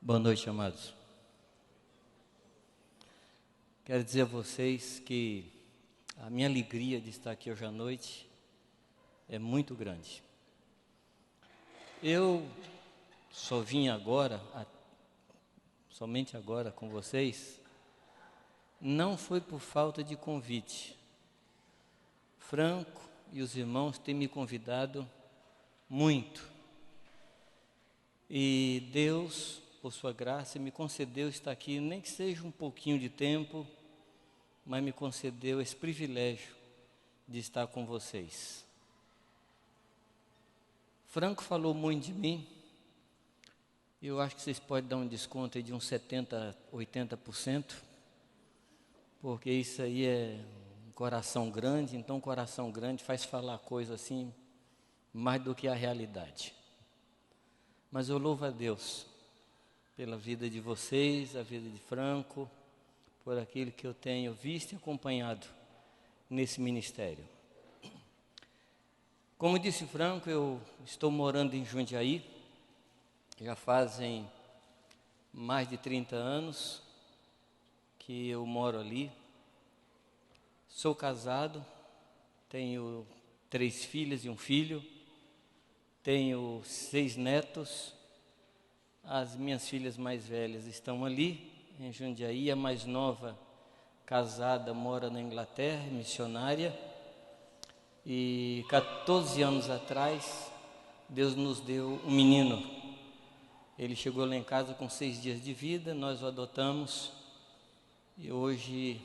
Boa noite, amados. Quero dizer a vocês que a minha alegria de estar aqui hoje à noite é muito grande. Eu só vim agora, somente agora com vocês, não foi por falta de convite. Franco e os irmãos têm me convidado muito. E Deus, por sua graça, me concedeu estar aqui, nem que seja um pouquinho de tempo, mas me concedeu esse privilégio de estar com vocês. Franco falou muito de mim. Eu acho que vocês podem dar um desconto aí de uns 70%, 80%, porque isso aí é um coração grande, então coração grande faz falar coisa assim, mais do que a realidade. Mas eu louvo a Deus pela vida de vocês, a vida de Franco, por aquilo que eu tenho visto e acompanhado nesse ministério. Como disse Franco, eu estou morando em Jundiaí, já fazem mais de 30 anos que eu moro ali. Sou casado, tenho 3 filhas e um filho, tenho 6 netos. As minhas filhas mais velhas estão ali, em Jundiaí. A mais nova, casada, mora na Inglaterra, missionária. E 14 anos atrás, Deus nos deu um menino. Ele chegou lá em casa com 6 dias de vida, nós o adotamos. E hoje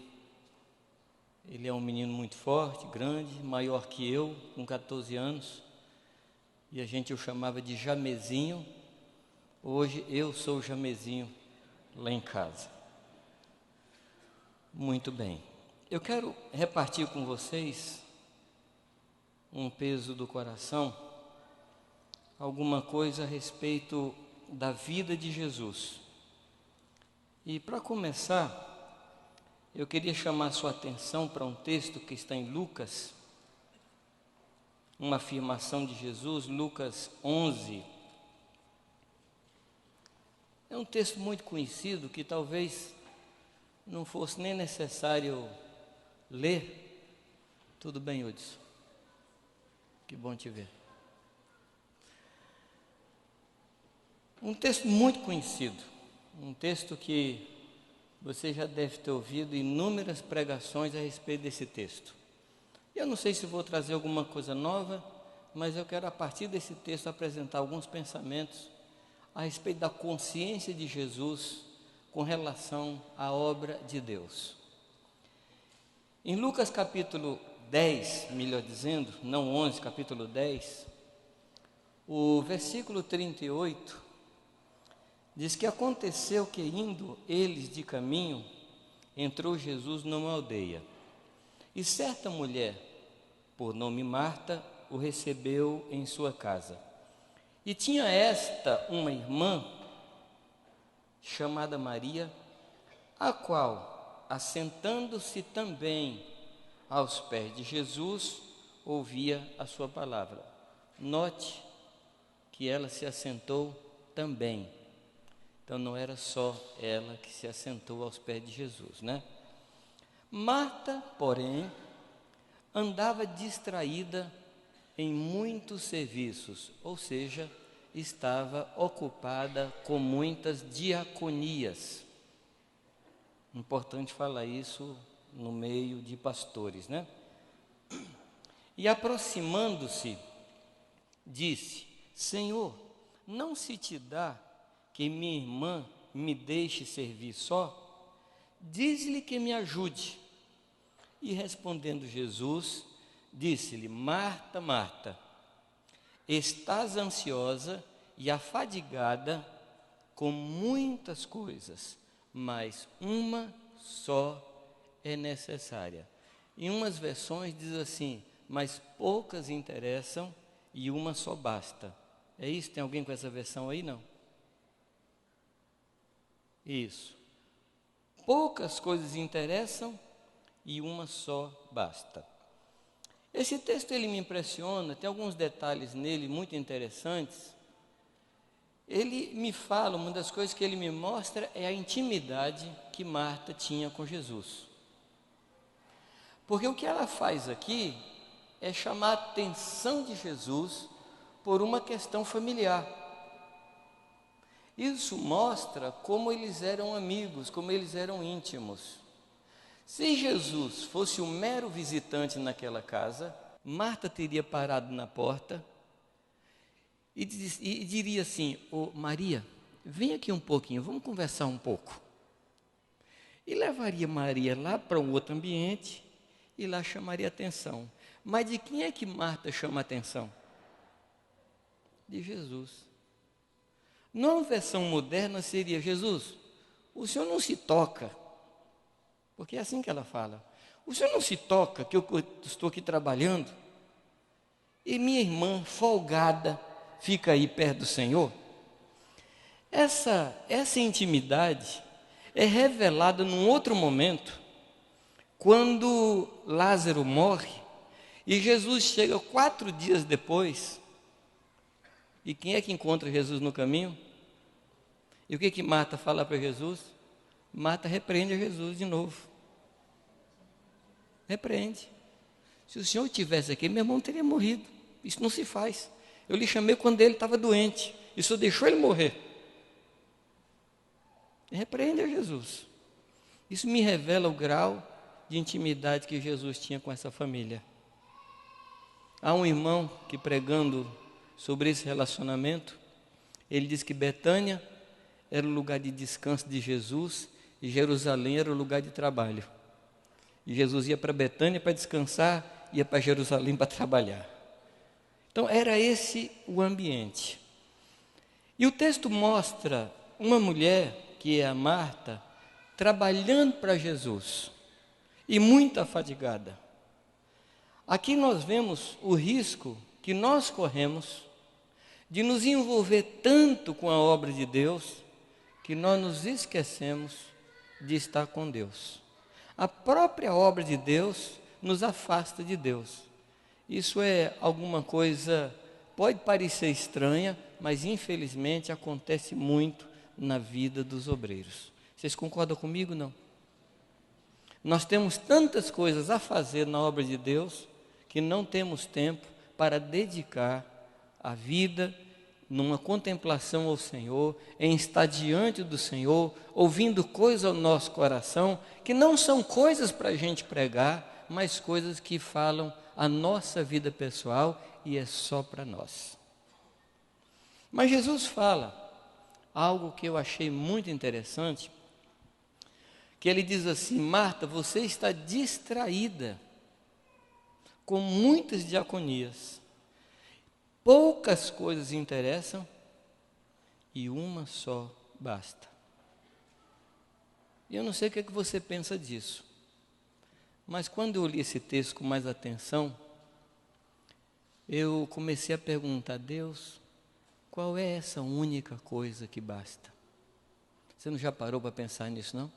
ele é um menino muito forte, grande, maior que eu, com 14 anos. E a gente o chamava de Jamezinho. Hoje eu sou o Jamezinho lá em casa. Muito bem. Eu quero repartir com vocês um peso do coração, alguma coisa a respeito da vida de Jesus. E para começar, eu queria chamar a sua atenção para um texto que está em Lucas, uma afirmação de Jesus, Lucas 11. É um texto muito conhecido que talvez não fosse nem necessário ler. Tudo bem, Hudson? Que bom te ver. Um texto muito conhecido, um texto que você já deve ter ouvido inúmeras pregações a respeito desse texto. Eu não sei se vou trazer alguma coisa nova, mas eu quero a partir desse texto apresentar alguns pensamentos a respeito da consciência de Jesus com relação à obra de Deus. Em Lucas capítulo 10, melhor dizendo, não 11, capítulo 10, o versículo 38, diz que aconteceu que indo eles de caminho, entrou Jesus numa aldeia, e certa mulher, por nome Marta, o recebeu em sua casa. E tinha esta uma irmã, chamada Maria, a qual, assentando-se também aos pés de Jesus, ouvia a sua palavra. Note que ela se assentou também. Então não era só ela que se assentou aos pés de Jesus, né? Marta, porém, andava distraída em muitos serviços, ou seja, estava ocupada com muitas diaconias. Importante falar isso no meio de pastores, né? E aproximando-se, disse: Senhor, não se te dá que minha irmã me deixe servir só? Diz-lhe que me ajude. E respondendo Jesus, disse-lhe: Marta, Marta, estás ansiosa e afadigada com muitas coisas, mas uma só é necessária. Em umas versões diz assim: mas poucas interessam e uma só basta. É isso? Tem alguém com essa versão aí? Não? Isso. Poucas coisas interessam e uma só basta. Esse texto ele me impressiona, tem alguns detalhes nele muito interessantes. ele me fala, uma das coisas que ele me mostra é a intimidade que Marta tinha com Jesus. Porque o que ela faz aqui é chamar a atenção de Jesus por uma questão familiar. Isso mostra como eles eram amigos, como eles eram íntimos. Se Jesus fosse um mero visitante naquela casa, Marta teria parado na porta e diria assim: ô Maria, vem aqui um pouquinho, vamos conversar um pouco. E levaria Maria lá para um outro ambiente e lá chamaria atenção. Mas de quem é que Marta chama atenção? De Jesus. Numa versão moderna seria: Jesus, o senhor não se toca, porque é assim que ela fala. O senhor não se toca que eu estou aqui trabalhando e minha irmã folgada fica aí perto do Senhor? Essa intimidade é revelada num outro momento, quando Lázaro morre e Jesus chega 4 dias depois. E quem é que encontra Jesus no caminho? E o que Marta fala para Jesus? Marta repreende a Jesus de novo. Repreende. Se o Senhor estivesse aqui, meu irmão teria morrido. Isso não se faz. Eu lhe chamei quando ele estava doente. E o Senhor deixou ele morrer. Repreende a Jesus. Isso me revela o grau de intimidade que Jesus tinha com essa família. Há um irmão que, pregando sobre esse relacionamento, ele diz que Betânia era o lugar de descanso de Jesus e Jerusalém era o lugar de trabalho. E Jesus ia para Betânia para descansar, ia para Jerusalém para trabalhar. Então era esse o ambiente. E o texto mostra uma mulher, que é a Marta, trabalhando para Jesus e muito afadigada. Aqui nós vemos o risco que nós corremos de nos envolver tanto com a obra de Deus que nós nos esquecemos de estar com Deus. A própria obra de Deus nos afasta de Deus. Isso é alguma coisa, pode parecer estranha, mas infelizmente acontece muito na vida dos obreiros. Vocês concordam comigo, não? Nós temos tantas coisas a fazer na obra de Deus que não temos tempo para dedicar a vida numa contemplação ao Senhor, em estar diante do Senhor, ouvindo coisas ao nosso coração, que não são coisas para a gente pregar, mas coisas que falam a nossa vida pessoal e é só para nós. Mas Jesus fala algo que eu achei muito interessante, que ele diz assim: Marta, você está distraída com muitas diaconias. Poucas coisas interessam e uma só basta. Eu não sei o que você pensa disso, mas quando eu li esse texto com mais atenção, eu comecei a perguntar a Deus, qual é essa única coisa que basta? Você não já parou para pensar nisso, não?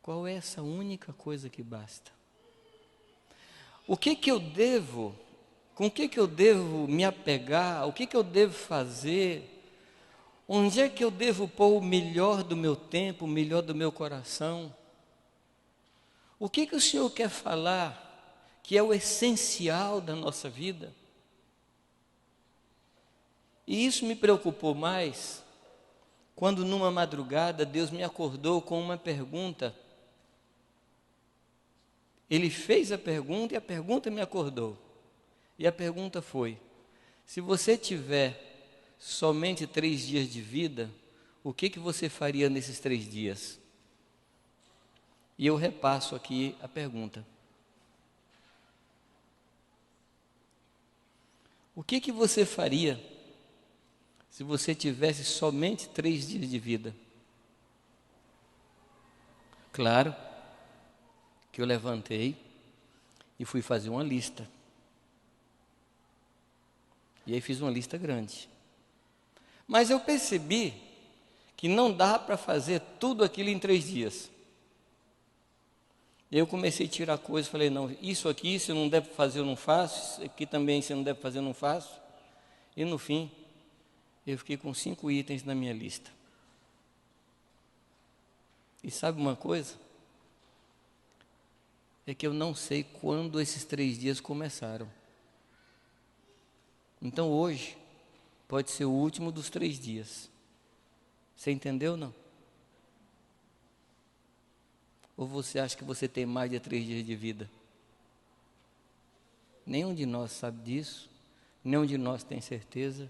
Qual é essa única coisa que basta? O que eu devo, com o que eu devo me apegar, o que eu devo fazer, onde é que eu devo pôr o melhor do meu tempo, o melhor do meu coração? O que o Senhor quer falar que é o essencial da nossa vida? E isso me preocupou mais quando numa madrugada Deus me acordou com uma pergunta. Ele fez a pergunta e a pergunta me acordou. E a pergunta foi: se você tiver somente 3 dias de vida, o que você faria nesses 3 dias? E eu repasso aqui a pergunta. O que você faria se você tivesse somente 3 dias de vida? Claro que eu levantei e fui fazer uma lista. E aí fiz uma lista grande. Mas eu percebi que não dá para fazer tudo aquilo em 3 dias. Eu comecei a tirar coisas, falei, não, isso aqui você não deve fazer, eu não faço, isso aqui também você não deve fazer, eu não faço. E no fim, eu fiquei com 5 itens na minha lista. E sabe uma coisa? É que eu não sei quando esses 3 dias começaram. Então hoje pode ser o último dos 3 dias. Você entendeu ou não? Ou você acha que você tem mais de 3 dias de vida? Nenhum de nós sabe disso, nenhum de nós tem certeza.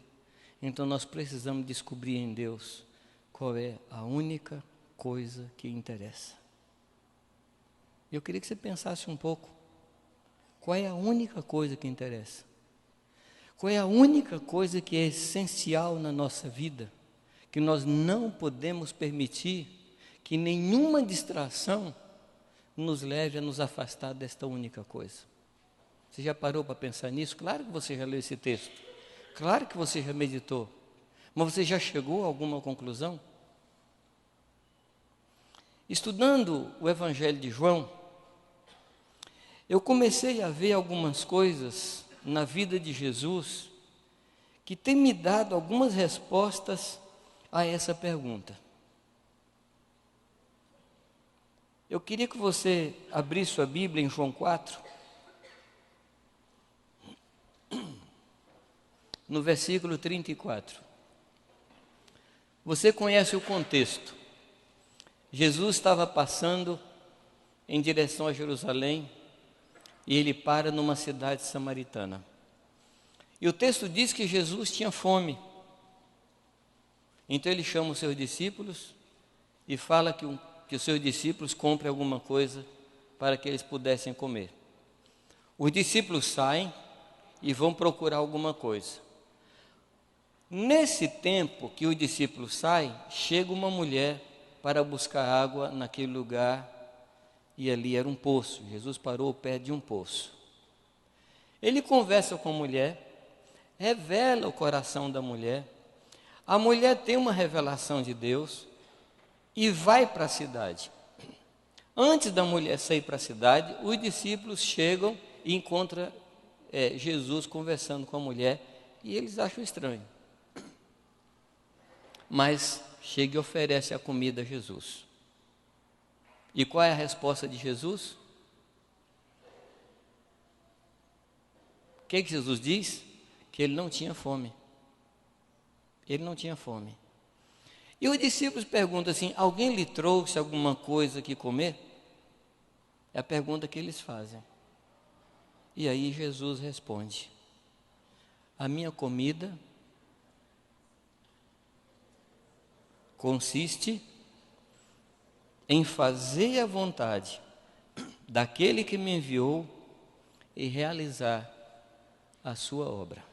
Então nós precisamos descobrir em Deus qual é a única coisa que interessa. Eu queria que você pensasse um pouco. Qual é a única coisa que interessa? Qual é a única coisa que é essencial na nossa vida? Que nós não podemos permitir que nenhuma distração nos leve a nos afastar desta única coisa. Você já parou para pensar nisso? Claro que você já leu esse texto. Claro que você já meditou. Mas você já chegou a alguma conclusão? Estudando o Evangelho de João, eu comecei a ver algumas coisas na vida de Jesus que tem me dado algumas respostas a essa pergunta. Eu queria que você abrisse sua Bíblia em João 4, no versículo 34. Você conhece o contexto. Jesus estava passando em direção a Jerusalém e ele para numa cidade samaritana. E o texto diz que Jesus tinha fome. Então ele chama os seus discípulos e fala que os seus discípulos comprem alguma coisa para que eles pudessem comer. Os discípulos saem e vão procurar alguma coisa. Nesse tempo que os discípulos saem, chega uma mulher para buscar água naquele lugar, e ali era um poço. Jesus parou perto de um poço. Ele conversa com a mulher, revela o coração da mulher. A mulher tem uma revelação de Deus e vai para a cidade. Antes da mulher sair para a cidade, os discípulos chegam e encontram Jesus conversando com a mulher, e eles acham estranho. Mas chega e oferece a comida a Jesus. E qual é a resposta de Jesus? O que Jesus diz? Que ele não tinha fome. Ele não tinha fome. E os discípulos perguntam assim: alguém lhe trouxe alguma coisa que comer? É a pergunta que eles fazem. E aí Jesus responde: a minha comida consiste em fazer a vontade daquele que me enviou e realizar a sua obra.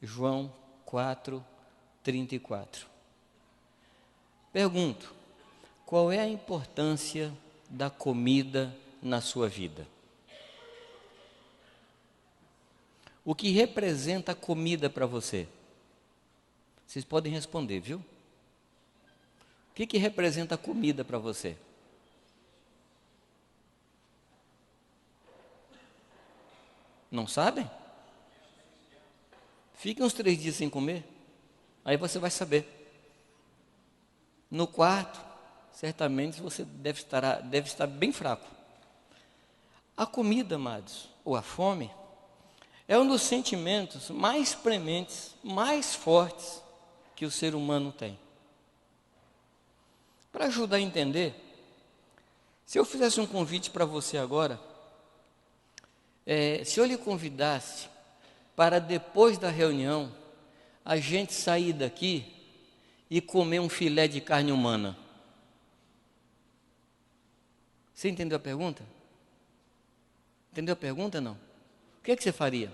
João 4, 34. Pergunto: qual é a importância da comida na sua vida? O que representa a comida para você? Vocês podem responder, viu? O que representa a comida para você? Não sabem? Fiquem uns 3 dias sem comer, aí você vai saber. No quarto, certamente você deve estar bem fraco. A comida, amados, ou a fome, é um dos sentimentos mais prementes, mais fortes que o ser humano tem. Para ajudar a entender, se eu fizesse um convite para você agora, se eu lhe convidasse para depois da reunião, a gente sair daqui e comer um filé de carne humana. Você entendeu a pergunta? Entendeu a pergunta, não? O que você faria?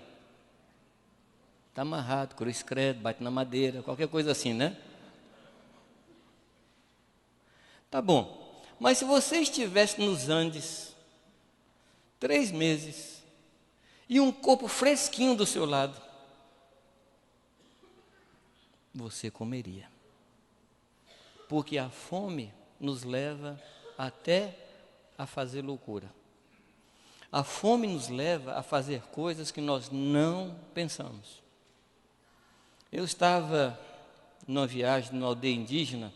Está amarrado, cruz credo, bate na madeira, qualquer coisa assim, né? Tá bom, mas se você estivesse nos Andes, 3 meses, e um copo fresquinho do seu lado, você comeria. Porque a fome nos leva até a fazer loucura. A fome nos leva a fazer coisas que nós não pensamos. Eu estava numa viagem numa aldeia indígena,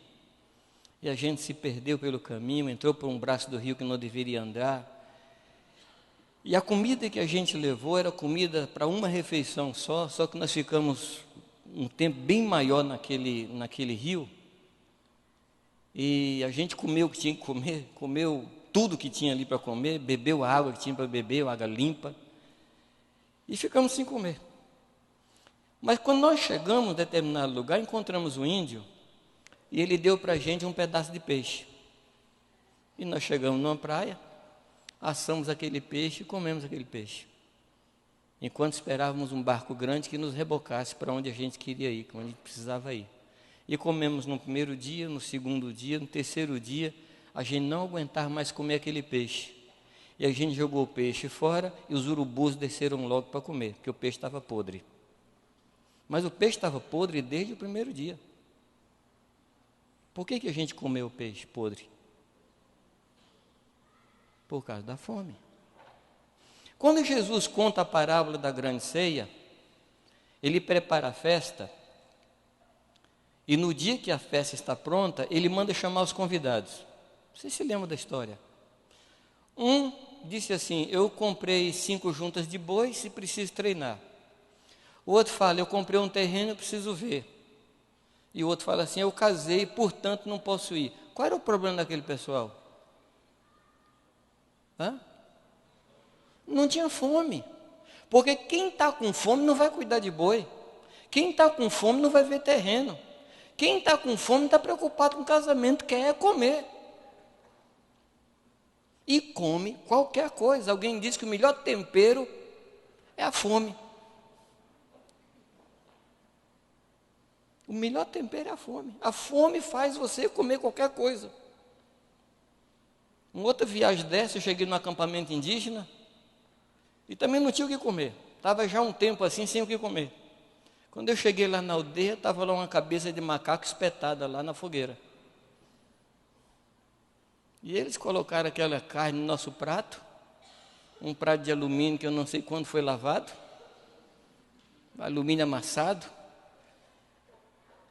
e a gente se perdeu pelo caminho, entrou por um braço do rio que não deveria andar. E a comida que a gente levou era comida para uma refeição só que nós ficamos um tempo bem maior naquele rio. E a gente comeu o que tinha que comer, comeu tudo que tinha ali para comer, bebeu a água que tinha para beber, água limpa, e ficamos sem comer. Mas quando nós chegamos em determinado lugar, encontramos um índio, e ele deu para a gente um pedaço de peixe. E nós chegamos numa praia, assamos aquele peixe e comemos aquele peixe, enquanto esperávamos um barco grande que nos rebocasse para onde a gente queria ir, onde a gente precisava ir. E comemos no primeiro dia, no segundo dia, no terceiro dia, a gente não aguentava mais comer aquele peixe. E a gente jogou o peixe fora e os urubus desceram logo para comer, porque o peixe estava podre. Mas o peixe estava podre desde o primeiro dia. Por que a gente comeu o peixe podre? Por causa da fome. Quando Jesus conta a parábola da grande ceia, ele prepara a festa, e no dia que a festa está pronta, ele manda chamar os convidados. Vocês se lembram da história? Um disse assim: eu comprei 5 juntas de boi, se preciso treinar. O outro fala: eu comprei um terreno, eu preciso ver. E o outro fala assim: eu casei, portanto não posso ir. Qual era o problema daquele pessoal? Não tinha fome. Porque quem está com fome não vai cuidar de boi. Quem está com fome não vai ver terreno. Quem está com fome está preocupado com casamento, quer comer. E come qualquer coisa. Alguém diz que o melhor tempero é a fome. O melhor tempero é a fome. A fome faz você comer qualquer coisa. Uma outra viagem dessa, eu cheguei num acampamento indígena e também não tinha o que comer. Estava já um tempo assim, sem o que comer. Quando eu cheguei lá na aldeia, estava lá uma cabeça de macaco espetada lá na fogueira. E eles colocaram aquela carne no nosso prato, um prato de alumínio que eu não sei quando foi lavado, alumínio amassado.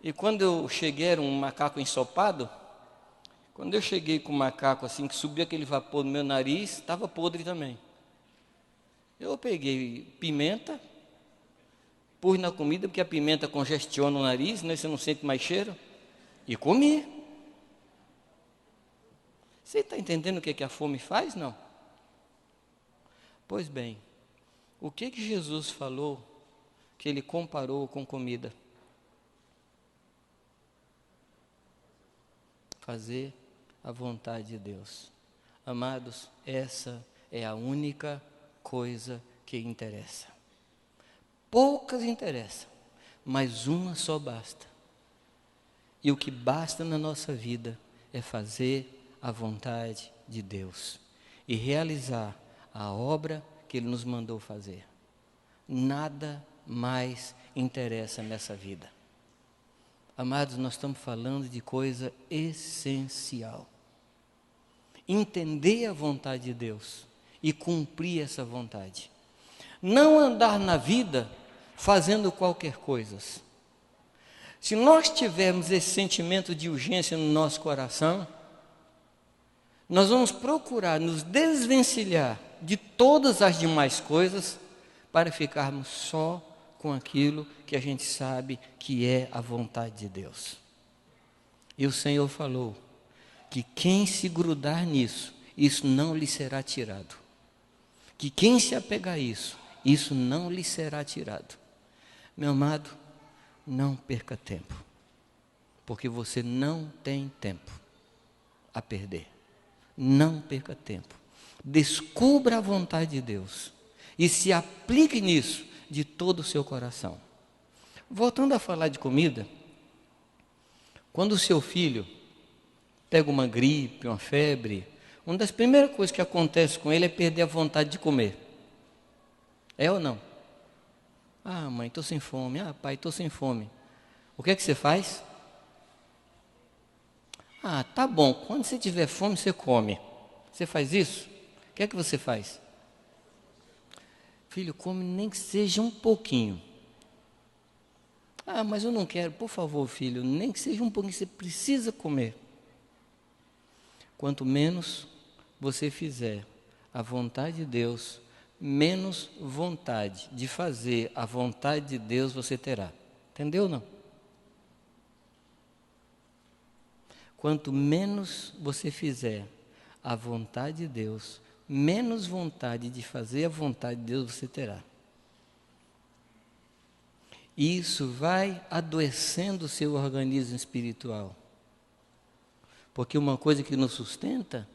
E quando eu cheguei, era um macaco ensopado. Quando eu cheguei com o macaco assim, que subiu aquele vapor no meu nariz, estava podre também. Eu peguei pimenta, pus na comida, porque a pimenta congestiona o nariz, né? Você não sente mais cheiro, e comi. Você está entendendo o que a fome faz, não? Pois bem, o que Jesus falou que ele comparou com comida? Fazer a vontade de Deus. Amados, essa é a única coisa que interessa. Poucas interessam, mas uma só basta. E o que basta na nossa vida é fazer a vontade de Deus e realizar a obra que Ele nos mandou fazer. Nada mais interessa nessa vida. Amados, nós estamos falando de coisa essencial. Entender a vontade de Deus e cumprir essa vontade. Não andar na vida fazendo qualquer coisa. Se nós tivermos esse sentimento de urgência no nosso coração, nós vamos procurar nos desvencilhar de todas as demais coisas para ficarmos só com aquilo que a gente sabe que é a vontade de Deus. E o Senhor falou que quem se grudar nisso, isso não lhe será tirado. Que quem se apegar a isso, isso não lhe será tirado. Meu amado, não perca tempo, porque você não tem tempo a perder. Não perca tempo. Descubra a vontade de Deus e se aplique nisso de todo o seu coração. Voltando a falar de comida, quando o seu filho pega uma gripe, uma febre, uma das primeiras coisas que acontece com ele é perder a vontade de comer. É ou não? Ah, mãe, estou sem fome. Ah, pai, estou sem fome. O que é que você faz? Ah, tá bom, quando você tiver fome, você come. Você faz isso? O que é que você faz? Filho, come nem que seja um pouquinho. Ah, mas eu não quero. Por favor, filho, nem que seja um pouquinho, você precisa comer. Quanto menos você fizer a vontade de Deus, menos vontade de fazer a vontade de Deus você terá. Entendeu ou não? Quanto menos você fizer a vontade de Deus, menos vontade de fazer a vontade de Deus você terá. E isso vai adoecendo o seu organismo espiritual. Porque uma coisa que nos sustenta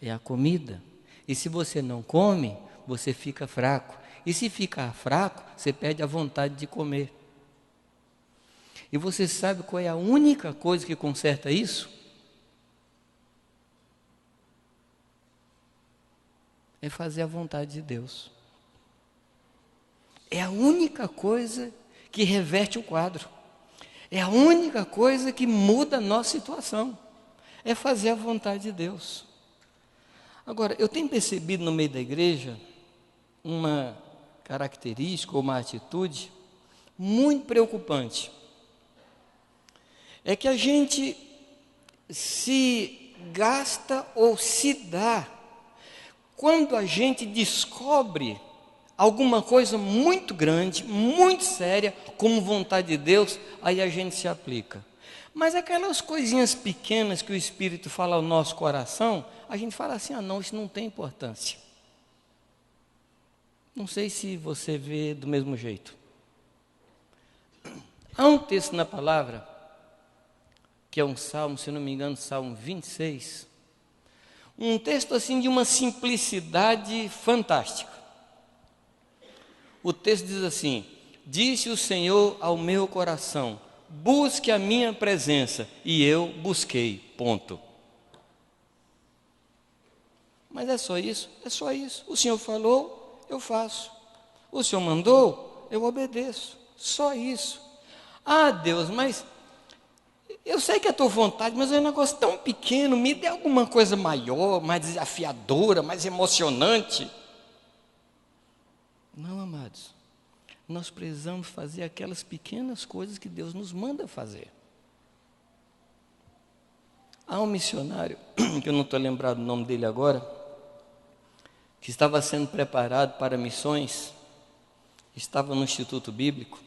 é a comida. E se você não come, você fica fraco. E se ficar fraco, você perde a vontade de comer. E você sabe qual é a única coisa que conserta isso? É fazer a vontade de Deus. É a única coisa que reverte o quadro. É a única coisa que muda a nossa situação. É fazer a vontade de Deus. Agora, eu tenho percebido no meio da igreja uma característica ou uma atitude muito preocupante. É que a gente se gasta ou se dá quando a gente descobre alguma coisa muito grande, muito séria, como vontade de Deus, aí a gente se aplica. Mas aquelas coisinhas pequenas que o Espírito fala ao nosso coração, a gente fala assim, não, isso não tem importância. Não sei se você vê do mesmo jeito. Há um texto na palavra, que é um salmo, se não me engano, Salmo 26, um texto assim de uma simplicidade fantástica. O texto diz assim: disse o Senhor ao meu coração, busque a minha presença, e eu busquei, ponto. Mas é só isso? É só isso. O Senhor falou, eu faço. O Senhor mandou, eu obedeço. Só isso. Ah, Deus, mas eu sei que é a tua vontade, mas é um negócio tão pequeno, me dê alguma coisa maior, mais desafiadora, mais emocionante. Não, amados. Nós precisamos fazer aquelas pequenas coisas que Deus nos manda fazer. Há um missionário, que eu não estou lembrado o nome dele agora, que estava sendo preparado para missões, estava no Instituto Bíblico,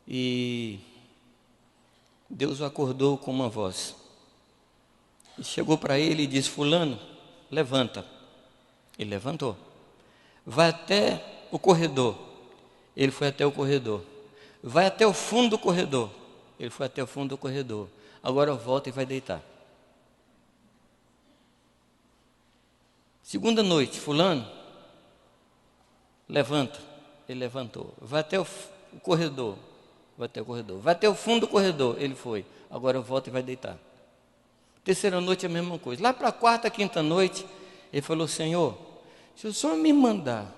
e Deus o acordou com uma voz. E chegou para ele e disse: fulano, levanta. Ele levantou. Vai até o corredor. Ele foi até o corredor. Vai até o fundo do corredor. Ele foi até o fundo do corredor. Agora volta e vai deitar. Segunda noite, fulano, levanta. Ele levantou. Vai até o corredor. Vai até o corredor. Vai até o fundo do corredor. Ele foi. Agora volta e vai deitar. Terceira noite a mesma coisa. Lá para a quarta, quinta noite, ele falou: Senhor, se o Senhor me mandar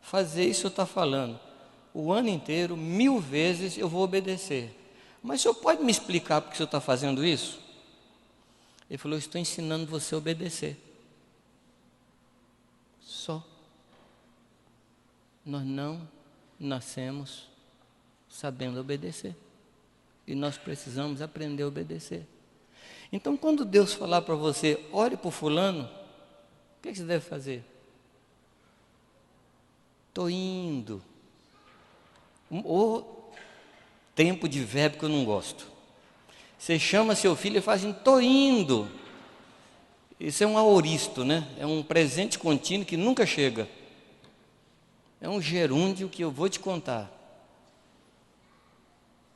fazer isso que o Senhor está falando, o ano inteiro, 1000 vezes eu vou obedecer. Mas o Senhor pode me explicar por que o Senhor está fazendo isso? Ele falou: eu estou ensinando você a obedecer. Só. Nós não nascemos sabendo obedecer. E nós precisamos aprender a obedecer. Então, quando Deus falar para você, ore por fulano, o que você deve fazer? Estou indo. O tempo de verbo que eu não gosto. Você chama seu filho e fala assim: estou indo. Isso é um aoristo, né? É um presente contínuo que nunca chega. É um gerúndio que eu vou te contar.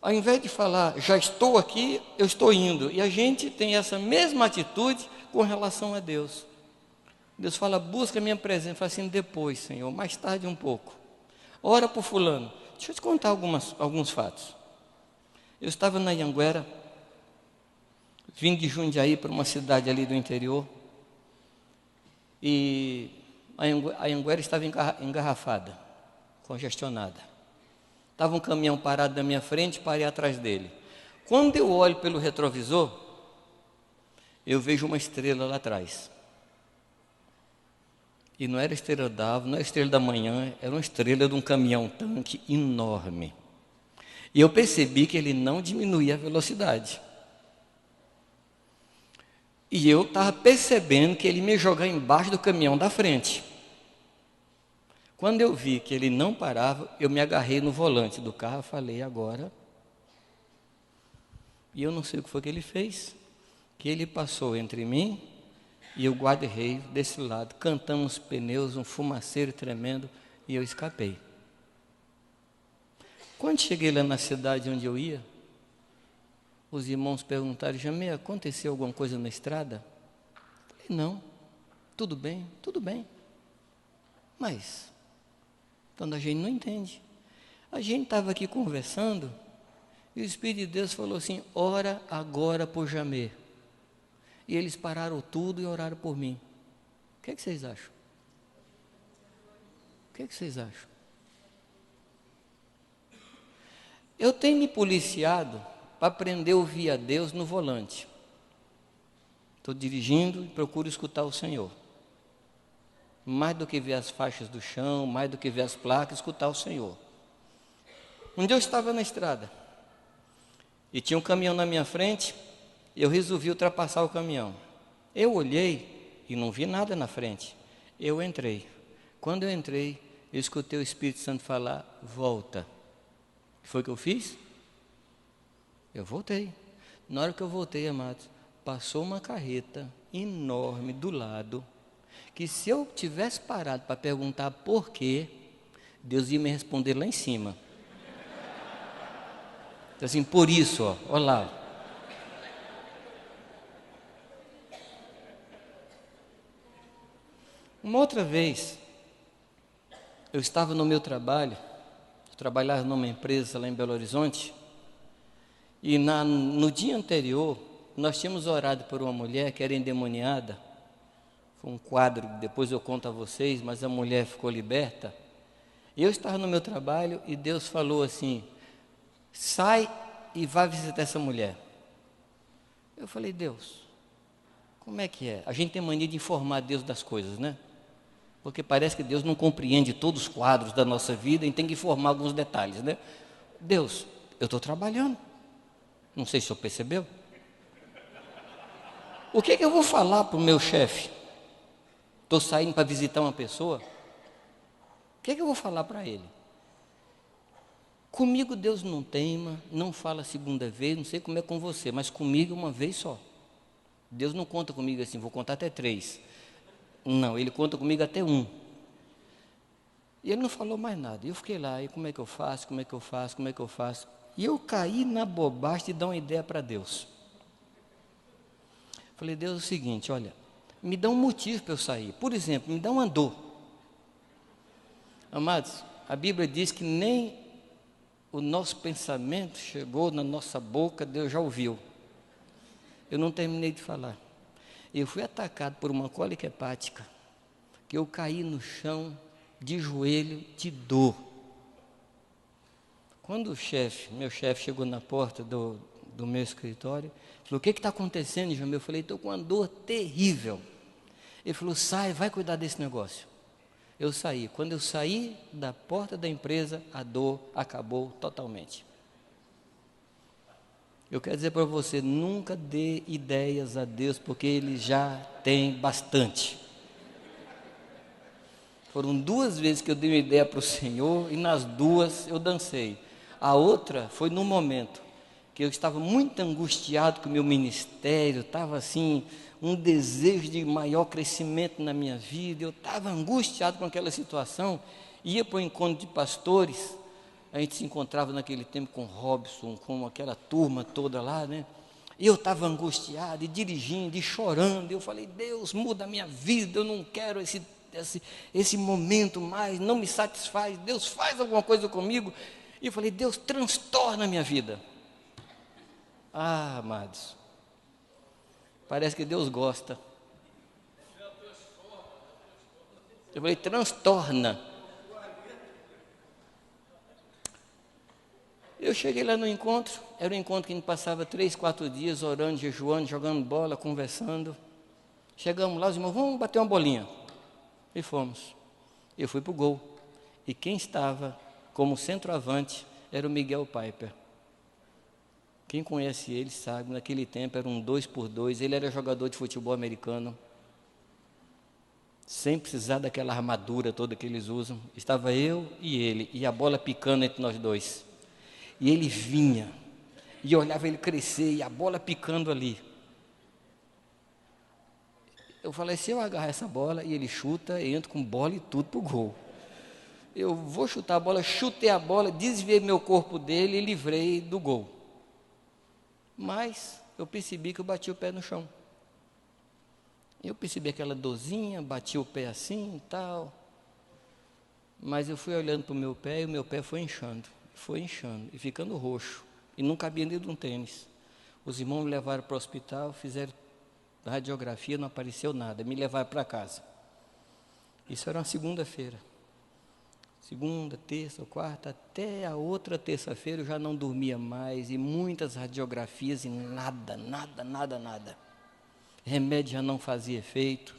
Ao invés de falar, já estou aqui, eu estou indo. E a gente tem essa mesma atitude com relação a Deus. Deus fala: busca a minha presença. Fala assim: depois, Senhor, mais tarde um pouco. Ora por fulano. Deixa eu te contar alguns fatos. Eu estava na Anhanguera, vim de Jundiaí para uma cidade ali do interior, e a Anhanguera estava engarrafada, congestionada. Estava um caminhão parado na minha frente, parei atrás dele. Quando eu olho pelo retrovisor, eu vejo uma estrela lá atrás. E não era estrela d'alva, não era estrela da manhã, era uma estrela de um caminhão-tanque enorme. E eu percebi que ele não diminuía a velocidade. E eu estava percebendo que ele me jogava embaixo do caminhão da frente. Quando eu vi que ele não parava, eu me agarrei no volante do carro e falei, agora. E eu não sei o que foi que ele fez, que ele passou entre mim e o guarda-reio desse lado. Cantamos pneus, um fumaceiro tremendo, e eu escapei. Quando cheguei lá na cidade onde eu ia, os irmãos perguntaram, Jamê, aconteceu alguma coisa na estrada? Eu falei, não, tudo bem, tudo bem. Mas, quando a gente não entende, a gente estava aqui conversando, e o Espírito de Deus falou assim, ora agora por Jamê. E eles pararam tudo e oraram por mim. O que vocês acham? O que vocês acham? Eu tenho me policiado para aprender a ouvir a Deus no volante. Estou dirigindo e procuro escutar o Senhor. Mais do que ver as faixas do chão, mais do que ver as placas, escutar o Senhor. Um dia eu estava na estrada e tinha um caminhão na minha frente e eu resolvi ultrapassar o caminhão. Eu olhei e não vi nada na frente. Eu entrei. Quando eu entrei, eu escutei o Espírito Santo falar, volta. O que foi que eu fiz? Eu voltei. Na hora que eu voltei, amados, passou uma carreta enorme do lado, que se eu tivesse parado para perguntar por quê, Deus ia me responder lá em cima. Então, assim, por isso, ó, olha lá. Uma outra vez, eu estava no meu trabalho, eu trabalhava numa empresa lá em Belo Horizonte, e no dia anterior, nós tínhamos orado por uma mulher que era endemoniada. Foi um quadro, depois eu conto a vocês, mas a mulher ficou liberta. E eu estava no meu trabalho e Deus falou assim, sai e vá visitar essa mulher. Eu falei, Deus, como é que é? A gente tem mania de informar Deus das coisas, né? Porque parece que Deus não compreende todos os quadros da nossa vida e tem que informar alguns detalhes, né? Deus, eu estou trabalhando. Não sei se o senhor percebeu. O que eu vou falar para o meu chefe? Estou saindo para visitar uma pessoa. O que eu vou falar para ele? Comigo Deus não teima, não fala a segunda vez, não sei como é com você, mas comigo uma vez só. Deus não conta comigo assim, vou contar até 3. Não, Ele conta comigo até 1. E Ele não falou mais nada. Eu fiquei lá, e como é que eu faço, como é que eu faço, como é que eu faço? E eu caí na bobagem de dar uma ideia para Deus. Falei, Deus, é o seguinte, olha, me dá um motivo para eu sair. Por exemplo, me dá uma dor. Amados, a Bíblia diz que nem o nosso pensamento chegou na nossa boca, Deus já ouviu. Eu não terminei de falar. Eu fui atacado por uma cólica hepática, que eu caí no chão, de joelho, de dor. Quando meu chefe chegou na porta do meu escritório, falou, o que está acontecendo, Jamil? Eu falei, estou com uma dor terrível. Ele falou, sai, vai cuidar desse negócio. Eu saí. Quando eu saí da porta da empresa, a dor acabou totalmente. Eu quero dizer para você, nunca dê ideias a Deus, porque Ele já tem bastante. Foram 2 vezes que eu dei uma ideia para o Senhor, e nas 2 eu dancei. A outra foi num momento que eu estava muito angustiado com o meu ministério, estava assim, um desejo de maior crescimento na minha vida, eu estava angustiado com aquela situação, ia para o encontro de pastores, a gente se encontrava naquele tempo com Robson, com aquela turma toda lá, né? E eu estava angustiado, e dirigindo, e chorando, eu falei, Deus, muda a minha vida, eu não quero esse momento mais, não me satisfaz, Deus faz alguma coisa comigo. E eu falei, Deus, transtorna a minha vida. Ah, amados, parece que Deus gosta. Eu falei, transtorna. Eu cheguei lá no encontro, era um encontro que a gente passava 3, 4 dias orando, jejuando, jogando bola, conversando. Chegamos lá, os irmãos, vamos bater uma bolinha. E fomos. Eu fui para o gol. E quem estava como centroavante era o Miguel Piper. Quem conhece ele sabe, naquele tempo era um 2x2, ele era jogador de futebol americano, sem precisar daquela armadura toda que eles usam. Estava eu e ele, e a bola picando entre nós dois. E ele vinha, e eu olhava ele crescer, e a bola picando ali. Eu falei, se eu agarrar essa bola, e ele chuta, eu entro com bola e tudo pro gol. Eu vou chutar a bola, chutei a bola, desviei meu corpo dele e livrei do gol. Mas eu percebi que eu bati o pé no chão. Eu percebi aquela dorzinha, bati o pé assim e tal. Mas eu fui olhando para o meu pé e o meu pé foi inchando e ficando roxo. E não cabia dentro de um tênis. Os irmãos me levaram para o hospital, fizeram radiografia, não apareceu nada. Me levaram para casa. Isso era uma segunda-feira. Segunda, terça ou quarta, até a outra terça-feira eu já não dormia mais. E muitas radiografias e nada. Remédio já não fazia efeito.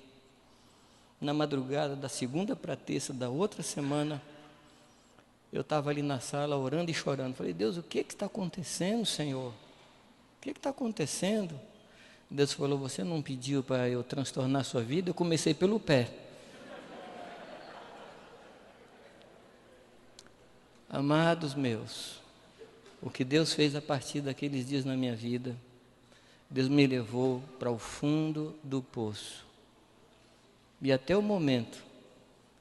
Na madrugada da segunda para terça da outra semana, eu estava ali na sala orando e chorando. Falei, Deus, o que está acontecendo, Senhor? O que está acontecendo? Deus falou, você não pediu para eu transtornar a sua vida? Eu comecei pelo pé. Amados meus, o que Deus fez a partir daqueles dias na minha vida, Deus me levou para o fundo do poço. E até o momento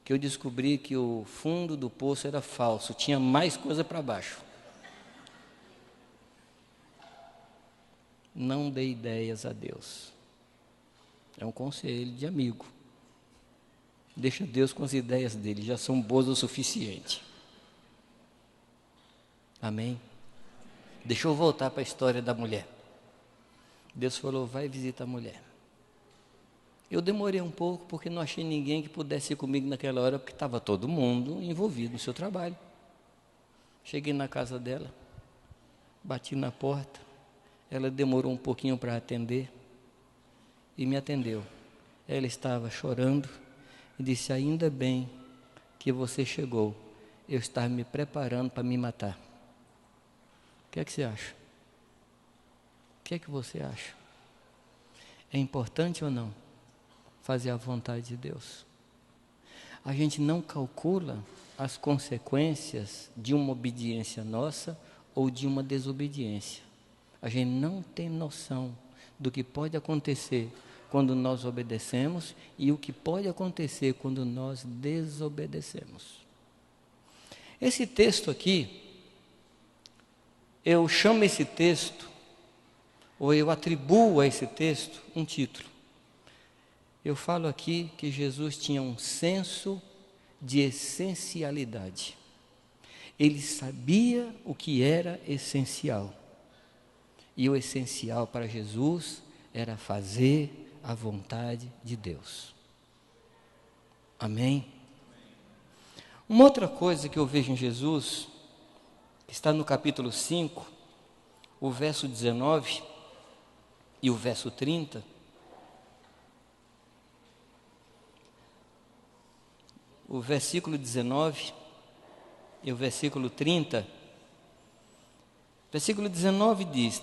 que eu descobri que o fundo do poço era falso, tinha mais coisa para baixo. Não dê ideias a Deus. É um conselho de amigo. Deixa Deus com as ideias dele, já são boas o suficiente. Amém? Deixa eu voltar para a história da mulher. Deus falou, vai visitar a mulher. Eu demorei um pouco porque não achei ninguém que pudesse ir comigo naquela hora, porque estava todo mundo envolvido no seu trabalho. Cheguei na casa dela, bati na porta, ela demorou um pouquinho para atender e me atendeu. Ela estava chorando e disse, ainda bem que você chegou, eu estava me preparando para me matar. O que é que você acha? O que é que você acha? É importante ou não fazer a vontade de Deus? A gente não calcula as consequências de uma obediência nossa ou de uma desobediência. A gente não tem noção do que pode acontecer quando nós obedecemos e o que pode acontecer quando nós desobedecemos. Esse texto aqui, eu chamo esse texto, ou eu atribuo a esse texto um título. Eu falo aqui que Jesus tinha um senso de essencialidade. Ele sabia o que era essencial. E o essencial para Jesus era fazer a vontade de Deus. Amém? Uma outra coisa que eu vejo em Jesus, que está no capítulo 5, o verso 19 e o verso 30, o versículo 19 e o versículo 30, versículo 19 diz,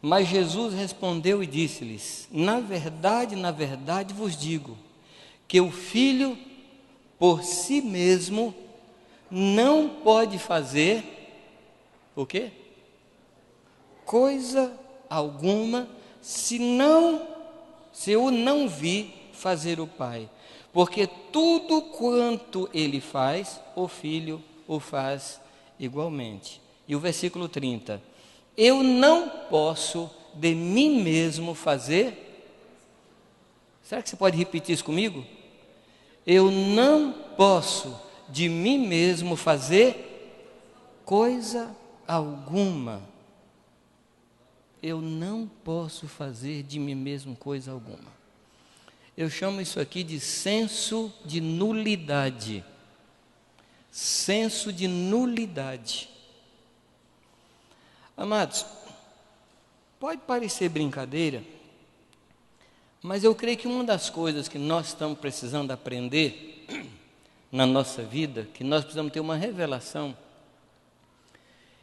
mas Jesus respondeu e disse-lhes, na verdade vos digo, que o Filho por si mesmo não pode fazer, o quê? Coisa alguma, se eu não vi fazer o Pai. Porque tudo quanto ele faz, o Filho o faz igualmente. E o versículo 30. Eu não posso de mim mesmo fazer. Será que você pode repetir isso comigo? Eu não posso de mim mesmo fazer coisa alguma. Eu não posso fazer de mim mesmo coisa alguma. Eu chamo isso aqui de senso de nulidade. Senso de nulidade. Amados, pode parecer brincadeira, mas eu creio que uma das coisas que nós estamos precisando aprender na nossa vida, que nós precisamos ter uma revelação,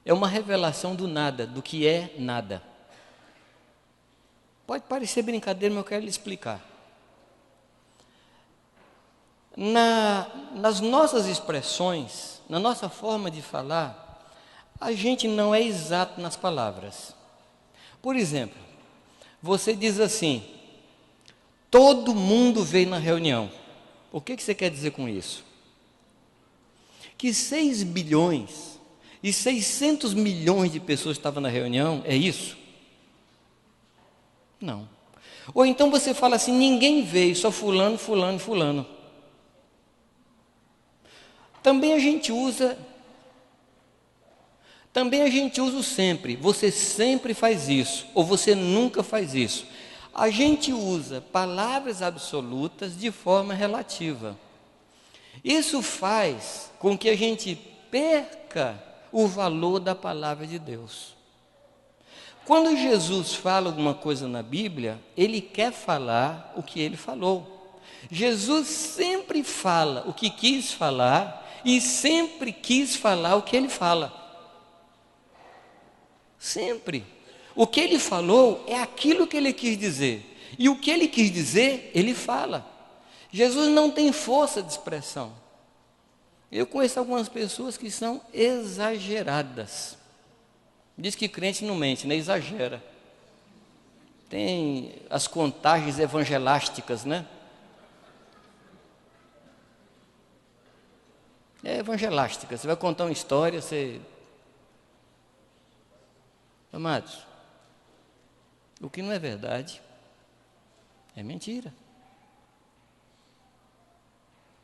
é uma revelação do nada, do que é nada. Pode parecer brincadeira, mas eu quero lhe explicar. Nas nossas expressões, na nossa forma de falar, a gente não é exato nas palavras. Por exemplo, você diz assim: todo mundo veio na reunião. O que você quer dizer com isso? Que 6 bilhões e 600 milhões de pessoas estavam na reunião, é isso? Não. Ou então você fala assim: ninguém veio, só fulano, fulano e fulano. Também a gente usa o sempre. Você sempre faz isso, ou você nunca faz isso. A gente usa palavras absolutas de forma relativa. Isso faz com que a gente perca o valor da palavra de Deus. Quando Jesus fala alguma coisa na Bíblia, ele quer falar o que ele falou. Jesus sempre fala o que quis falar e sempre quis falar o que ele fala. Sempre. O que ele falou é aquilo que ele quis dizer. E o que ele quis dizer, ele fala. Jesus não tem força de expressão. Eu conheço algumas pessoas que são exageradas. Diz que crente não mente, né? Exagera. Tem as contagens evangelásticas, né? É evangelástica. Você vai contar uma história, você... Amados, o que não é verdade é mentira.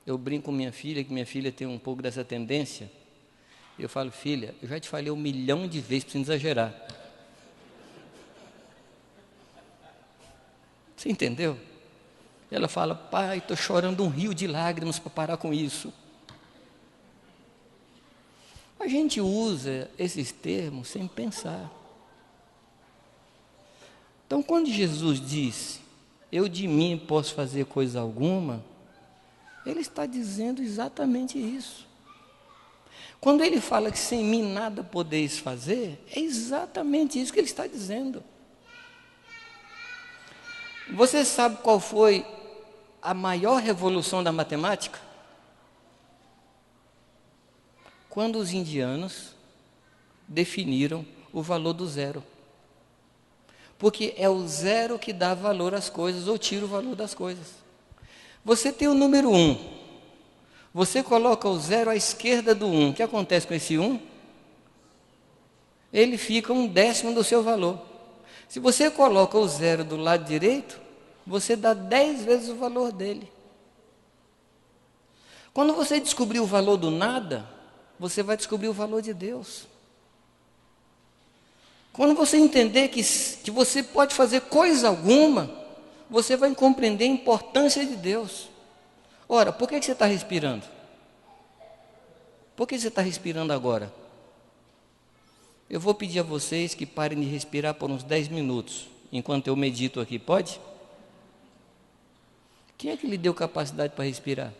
Eu brinco com minha filha, que minha filha tem um pouco dessa tendência. Eu falo: filha, eu já te falei 1 milhão de vezes para você não exagerar. Você entendeu? Ela fala: pai, estou chorando um rio de lágrimas para parar com isso. A gente usa esses termos sem pensar. Então, quando Jesus disse: eu de mim posso fazer coisa alguma, ele está dizendo exatamente isso. Quando ele fala que sem mim nada podeis fazer, é exatamente isso que ele está dizendo. Você sabe qual foi a maior revolução da matemática? Quando os indianos definiram o valor do zero. Porque é o zero que dá valor às coisas ou tira o valor das coisas. Você tem o número 1. Você coloca o zero à esquerda do 1. O que acontece com esse 1? Ele fica 1/10 do seu valor. Se você coloca o zero do lado direito, você dá 10 vezes o valor dele. Quando você descobrir o valor do nada, você vai descobrir o valor de Deus. Quando você entender que você pode fazer coisa alguma, você vai compreender a importância de Deus. Ora, por que você está respirando? Por que você está respirando agora? Eu vou pedir a vocês que parem de respirar por uns 10 minutos, enquanto eu medito aqui, pode? Quem é que lhe deu capacidade para respirar?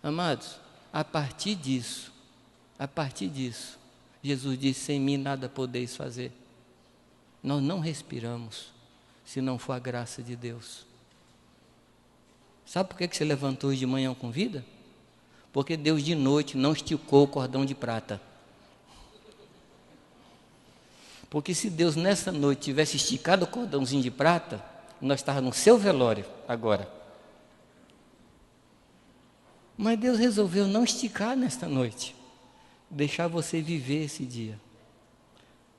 Amados, a partir disso, Jesus disse: sem mim nada podeis fazer. Nós não respiramos se não for a graça de Deus. Sabe por que você levantou hoje de manhã com vida? Porque Deus de noite não esticou o cordão de prata. Porque se Deus nessa noite tivesse esticado o cordãozinho de prata, nós estávamos no seu velório agora. Mas Deus resolveu não esticar nesta noite, deixar você viver esse dia.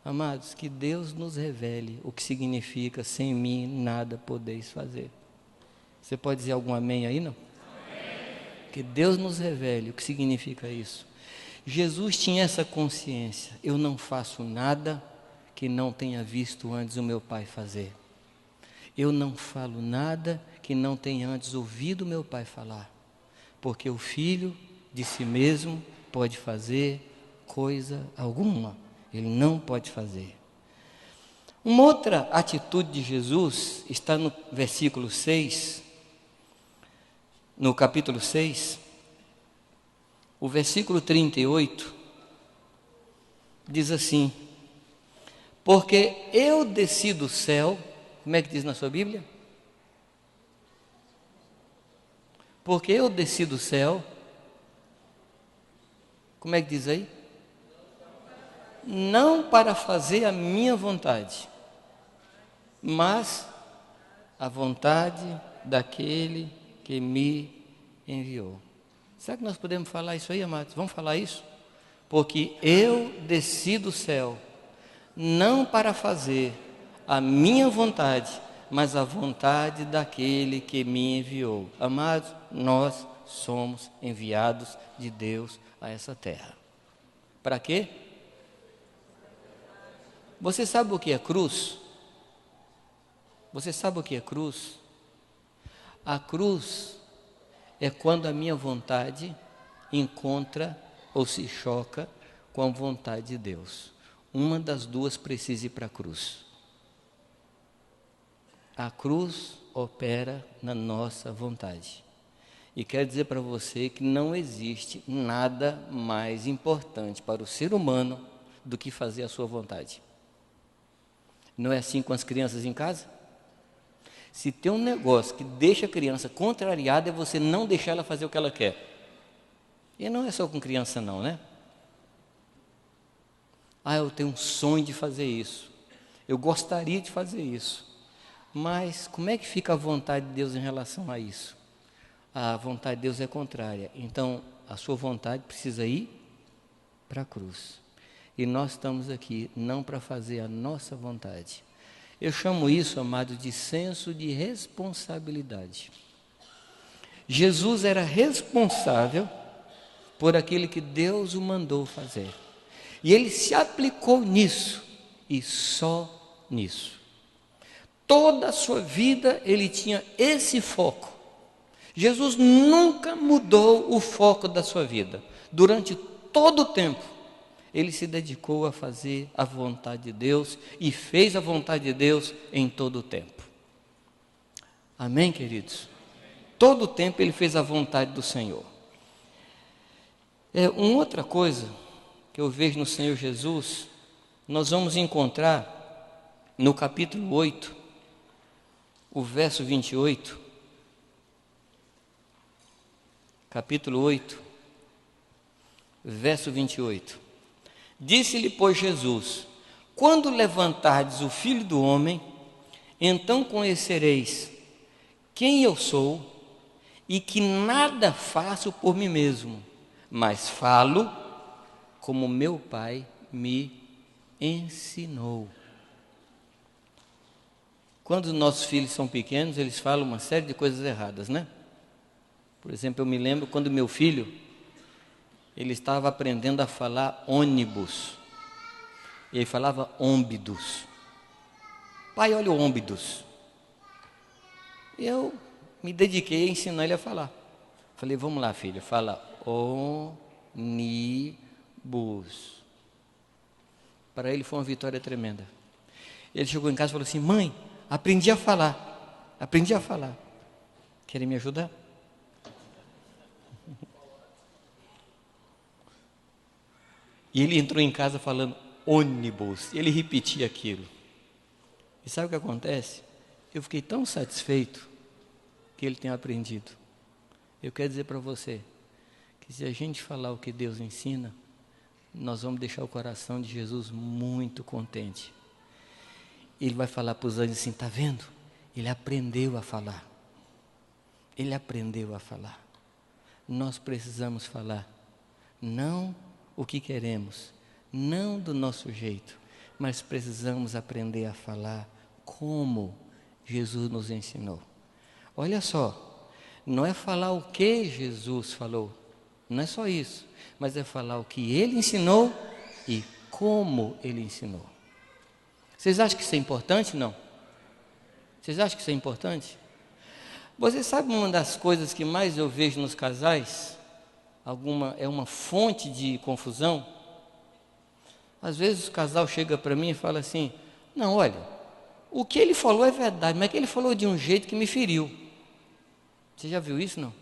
Amados, que Deus nos revele o que significa: sem mim nada podeis fazer. Você pode dizer algum amém aí, não? Amém. Que Deus nos revele o que significa isso. Jesus tinha essa consciência: eu não faço nada que não tenha visto antes o meu Pai fazer. Eu não falo nada que não tenha antes ouvido o meu Pai falar. Porque o Filho de si mesmo pode fazer coisa alguma. Ele não pode fazer. Uma outra atitude de Jesus está no versículo 6, no capítulo 6, o versículo 38. diz assim: porque eu desci do céu, como é que diz na sua Bíblia? Porque eu desci do céu, como é que diz aí? Não para fazer a minha vontade, mas a vontade daquele que me enviou. Será que nós podemos falar isso aí, amados? Vamos falar isso? Porque eu desci do céu, não para fazer a minha vontade, mas a vontade daquele que me enviou. Amados, nós somos enviados de Deus a essa terra. Para quê? Você sabe o que é cruz? Você sabe o que é cruz? A cruz é quando a minha vontade encontra ou se choca com a vontade de Deus. Uma das duas precisa ir para a cruz. A cruz opera na nossa vontade. E quero dizer para você que não existe nada mais importante para o ser humano do que fazer a sua vontade. Não é assim com as crianças em casa? Se tem um negócio que deixa a criança contrariada, é você não deixar ela fazer o que ela quer. E não é só com criança não, né? Eu tenho um sonho de fazer isso. Eu gostaria de fazer isso. Mas como é que fica a vontade de Deus em relação a isso? A vontade de Deus é contrária. Então, a sua vontade precisa ir para a cruz. E nós estamos aqui não para fazer a nossa vontade. Eu chamo isso, amado, de senso de responsabilidade. Jesus era responsável por aquilo que Deus o mandou fazer. E ele se aplicou nisso, e só nisso. Toda a sua vida ele tinha esse foco. Jesus nunca mudou o foco da sua vida. Durante todo o tempo, ele se dedicou a fazer a vontade de Deus e fez a vontade de Deus em todo o tempo. Amém, queridos? Todo o tempo ele fez a vontade do Senhor. Uma outra coisa que eu vejo no Senhor Jesus, nós vamos encontrar no capítulo 8, o verso 28. Capítulo 8, verso 28. Disse-lhe, pois, Jesus: quando levantardes o Filho do Homem, então conhecereis quem eu sou e que nada faço por mim mesmo, mas falo como meu Pai me ensinou. Quando os nossos filhos são pequenos, eles falam uma série de coisas erradas, né? Por exemplo, eu me lembro quando meu filho, ele estava aprendendo a falar ônibus. E ele falava ômbidus. Pai, olha o ômbidus. Eu me dediquei a ensinar ele a falar. Falei, vamos lá, filho, fala ônibus. Para ele foi uma vitória tremenda. Ele chegou em casa e falou assim, mãe, aprendi a falar. Aprendi a falar. Querem me ajudar? E ele entrou em casa falando ônibus. Ele repetia aquilo. E sabe o que acontece? Eu fiquei tão satisfeito que ele tenha aprendido. Eu quero dizer para você que se a gente falar o que Deus ensina, nós vamos deixar o coração de Jesus muito contente. Ele vai falar para os anjos assim, está vendo? Ele aprendeu a falar. Ele aprendeu a falar. Nós precisamos falar, não o que queremos, não do nosso jeito, mas precisamos aprender a falar como Jesus nos ensinou. Olha só, não é falar o que Jesus falou, não é só isso, mas é falar o que Ele ensinou e como Ele ensinou. Vocês acham que isso é importante? Não? Vocês acham que isso é importante? Você sabe uma das coisas que mais eu vejo nos casais? É uma fonte de confusão? Às vezes o casal chega para mim e fala assim, não, olha, o que ele falou é verdade, mas é que ele falou de um jeito que me feriu. Você já viu isso, não?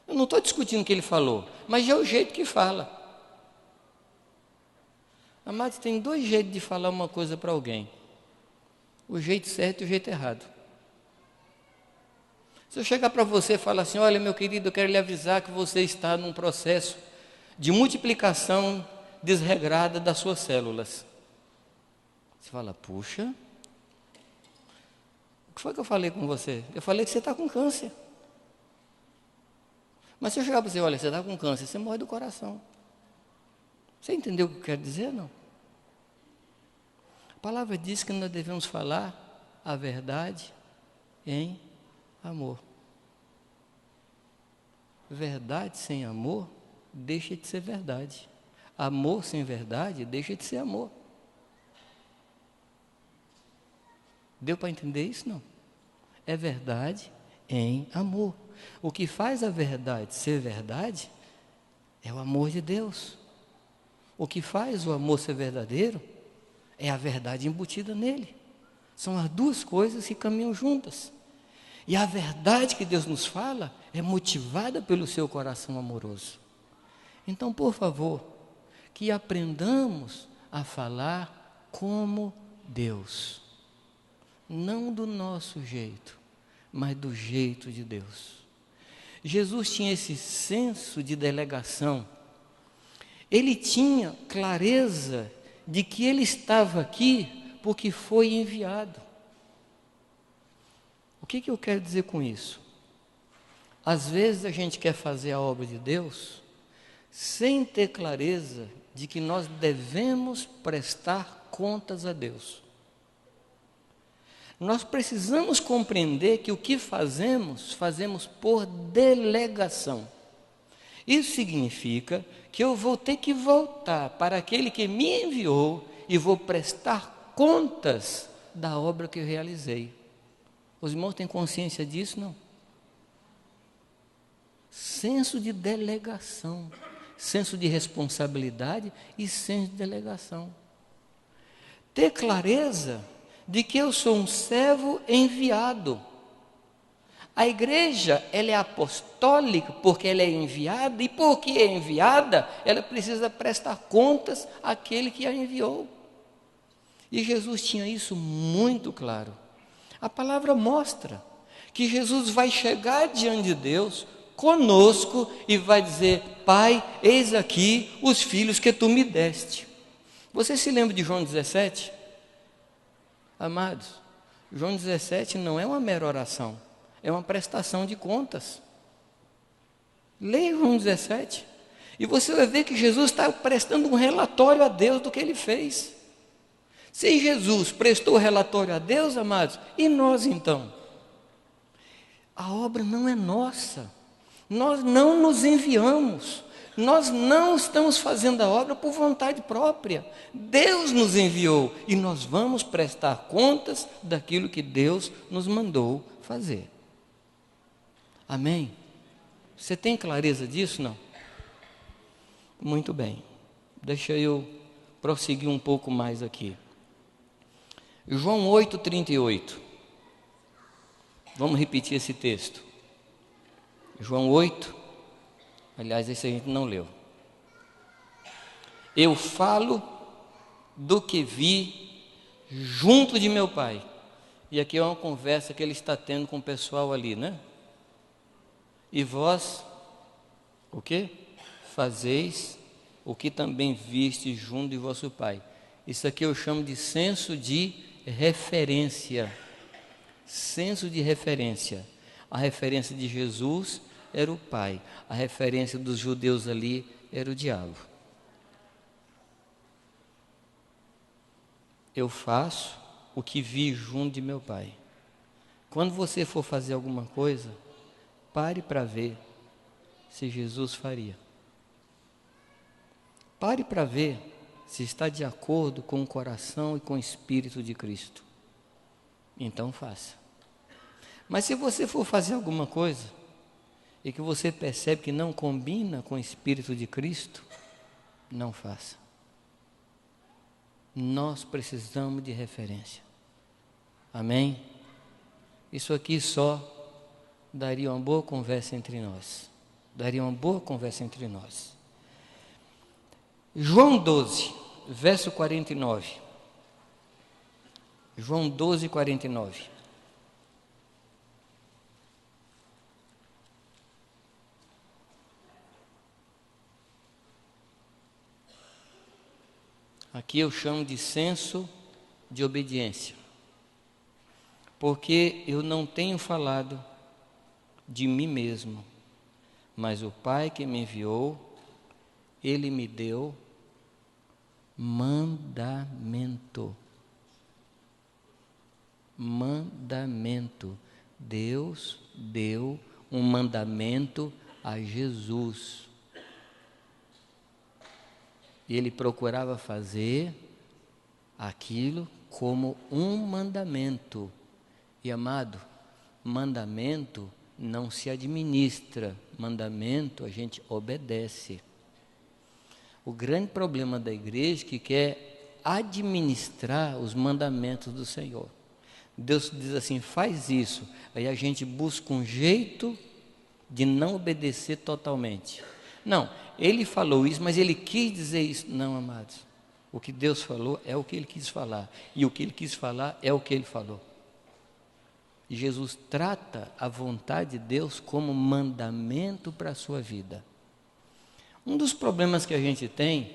Eu não estou discutindo o que ele falou, mas é o jeito que fala. Amados, tem dois jeitos de falar uma coisa para alguém: o jeito certo e o jeito errado. Se eu chegar para você e falar assim: olha, meu querido, eu quero lhe avisar que você está num processo de multiplicação desregrada das suas células. Você fala: puxa, o que foi que eu falei com você? Eu falei que você está com câncer. Mas se eu chegar para você: olha, você está com câncer, você morre do coração. Você entendeu o que eu quero dizer, não? A palavra diz que nós devemos falar a verdade em amor. Verdade sem amor deixa de ser verdade. Amor sem verdade deixa de ser amor. Deu para entender isso? Não. É verdade em amor. O que faz a verdade ser verdade é o amor de Deus. O que faz o amor ser verdadeiro é a verdade embutida nele. São as duas coisas que caminham juntas. E a verdade que Deus nos fala é motivada pelo seu coração amoroso. Então, por favor, que aprendamos a falar como Deus. Não do nosso jeito, mas do jeito de Deus. Jesus tinha esse senso de delegação. Ele tinha clareza de que ele estava aqui porque foi enviado. O que eu quero dizer com isso? Às vezes a gente quer fazer a obra de Deus sem ter clareza de que nós devemos prestar contas a Deus. Nós precisamos compreender que o que fazemos, fazemos por delegação. Isso significa que eu vou ter que voltar para aquele que me enviou e vou prestar contas da obra que eu realizei. Os irmãos têm consciência disso, não? Senso de delegação, senso de responsabilidade e senso de delegação. Ter clareza de que eu sou um servo enviado. A igreja, ela é apostólica porque ela é enviada, e porque é enviada, ela precisa prestar contas àquele que a enviou. E Jesus tinha isso muito claro. A palavra mostra que Jesus vai chegar diante de Deus conosco e vai dizer: Pai, eis aqui os filhos que tu me deste. Você se lembra de João 17? Amados, João 17 não é uma mera oração, é uma prestação de contas. Leia João 17 e você vai ver que Jesus está prestando um relatório a Deus do que ele fez. Se Jesus prestou relatório a Deus, amados, e nós então? A obra não é nossa, nós não nos enviamos, nós não estamos fazendo a obra por vontade própria. Deus nos enviou e nós vamos prestar contas daquilo que Deus nos mandou fazer. Amém? Você tem clareza disso, não? Muito bem. Deixa eu prosseguir um pouco mais aqui. João 8:38. Vamos repetir esse texto. João 8. Aliás, esse a gente não leu. Eu falo do que vi junto de meu Pai. E aqui é uma conversa que ele está tendo com o pessoal ali, né? E vós, o quê? Fazeis o que também viste junto de vosso Pai. Isso aqui eu chamo de senso de referência. Senso de referência. A referência de Jesus era o Pai. A referência dos judeus ali era o diabo. Eu faço o que vi junto de meu Pai. Quando você for fazer alguma coisa, pare para ver se Jesus faria. Pare para ver se está de acordo com o coração e com o Espírito de Cristo. Então faça. Mas se você for fazer alguma coisa e que você percebe que não combina com o Espírito de Cristo, não faça. Nós precisamos de referência. Amém? Isso aqui só daria uma boa conversa entre nós. Daria uma boa conversa entre nós. João 12, verso 49. João 12, 49. Aqui eu chamo de senso de obediência, porque eu não tenho falado de mim mesmo, mas o Pai que me enviou, Ele me deu mandamento. Mandamento. Deus deu um mandamento a Jesus. E ele procurava fazer aquilo como um mandamento. E amado, mandamento não se administra, mandamento a gente obedece. O grande problema da igreja é que quer administrar os mandamentos do Senhor. Deus diz assim, faz isso. Aí a gente busca um jeito de não obedecer totalmente. Não, ele falou isso, mas ele quis dizer isso. Não, amados. O que Deus falou é o que ele quis falar. E o que ele quis falar é o que ele falou. E Jesus trata a vontade de Deus como mandamento para a sua vida. Um dos problemas que a gente tem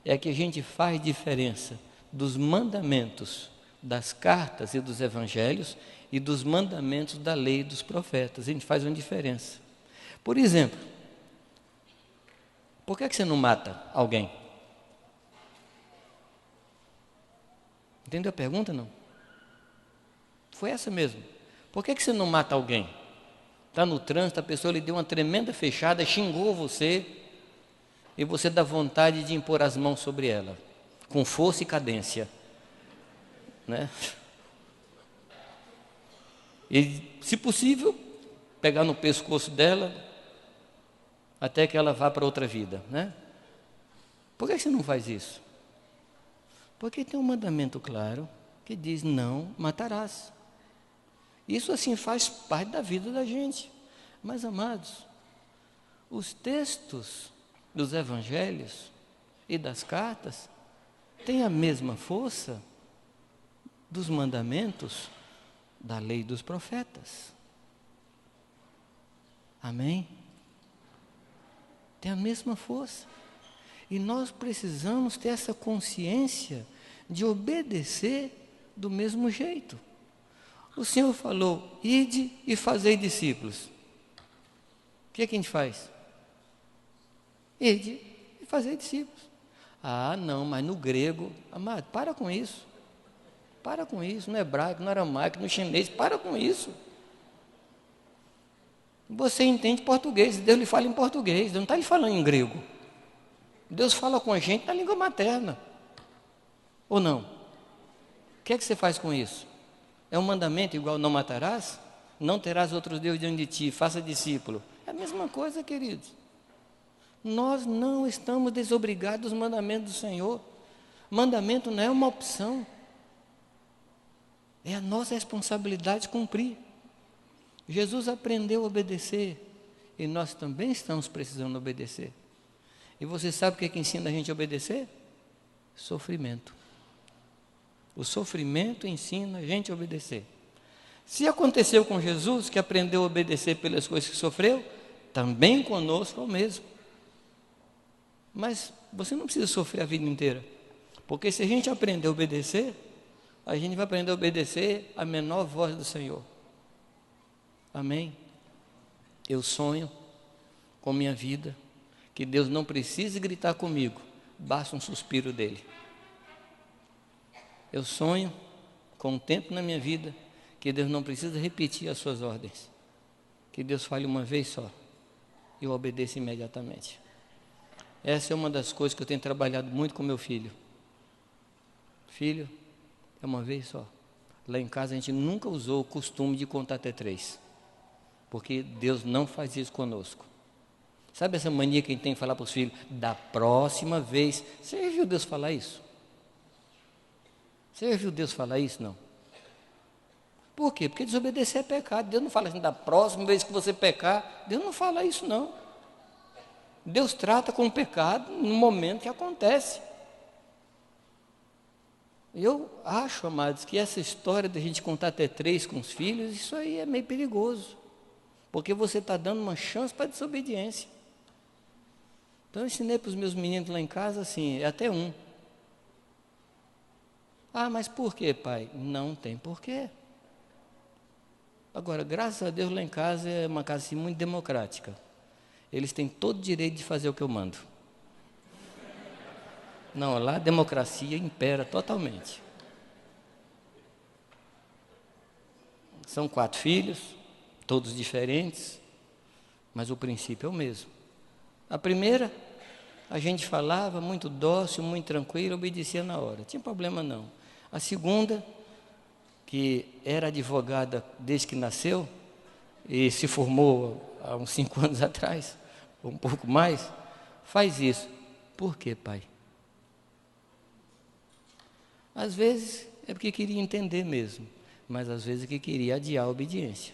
é que a gente faz diferença dos mandamentos das cartas e dos evangelhos e dos mandamentos da lei e dos profetas. A gente faz uma diferença. Por exemplo, por que você não mata alguém? Entendeu a pergunta, não? Foi essa mesmo. Por que você não mata alguém? Está no trânsito, a pessoa lhe deu uma tremenda fechada, xingou você, e você dá vontade de impor as mãos sobre ela, com força e cadência. Né? E, se possível, pegar no pescoço dela, até que ela vá para outra vida, né? Por que você não faz isso? Porque tem um mandamento claro que diz, não matarás. Isso assim faz parte da vida da gente. Mas, amados, os textos dos evangelhos e das cartas têm a mesma força dos mandamentos da lei dos profetas. Amém? Tem a mesma força. E nós precisamos ter essa consciência de obedecer do mesmo jeito. O Senhor falou, ide e fazei discípulos. O que é que a gente faz? Ide e fazei discípulos. Ah, não, mas no grego, amado, para com isso. Para com isso, no hebraico, no aramaico, no chinês, para com isso. Você entende português, Deus lhe fala em português, Deus não está lhe falando em grego. Deus fala com a gente na língua materna. Ou não? O que é que você faz com isso? É um mandamento igual não matarás? Não terás outros deuses diante de ti, faça discípulo. É a mesma coisa, queridos. Nós não estamos desobrigados dos mandamentos do Senhor. Mandamento não é uma opção. É a nossa responsabilidade cumprir. Jesus aprendeu a obedecer e nós também estamos precisando obedecer. E você sabe o que é que ensina a gente a obedecer? Sofrimento. O sofrimento ensina a gente a obedecer. Se aconteceu com Jesus, que aprendeu a obedecer pelas coisas que sofreu, também conosco é o mesmo. Mas você não precisa sofrer a vida inteira, porque se a gente aprender a obedecer, a gente vai aprender a obedecer a menor voz do Senhor. Amém? Eu sonho com minha vida, que Deus não precise gritar comigo, basta um suspiro dEle. Eu sonho com um tempo na minha vida, que Deus não precisa repetir as suas ordens, que Deus fale uma vez só, e eu obedeço imediatamente. Essa é uma das coisas que eu tenho trabalhado muito com meu filho. Filho, é uma vez só. Lá em casa a gente nunca usou o costume de contar até 3, porque Deus não faz isso conosco. Sabe essa mania que a gente tem de falar para os filhos? Da próxima vez. Você já viu Deus falar isso? Você já viu Deus falar isso? Não. Por quê? Porque desobedecer é pecado. Deus não fala assim, da próxima vez que você pecar. Deus não fala isso, não. Deus trata com o pecado no momento que acontece. Eu acho, amados, que essa história da gente contar até 3 com os filhos, isso aí é meio perigoso. Porque você está dando uma chance para desobediência. Então eu ensinei para os meus meninos lá em casa assim, é até 1. Ah, mas por quê, pai? Não tem porquê. Agora, graças a Deus lá em casa é uma casa assim, muito democrática. Eles têm todo o direito de fazer o que eu mando. Não, lá a democracia impera totalmente. São 4 filhos, todos diferentes, mas o princípio é o mesmo. A primeira, a gente falava muito dócil, muito tranquilo, obedecia na hora, não tinha problema não. A segunda, que era advogada desde que nasceu, e se formou há uns 5 anos atrás, ou um pouco mais, faz isso. Por quê, pai? Às vezes é porque queria entender mesmo, mas às vezes é que queria adiar a obediência.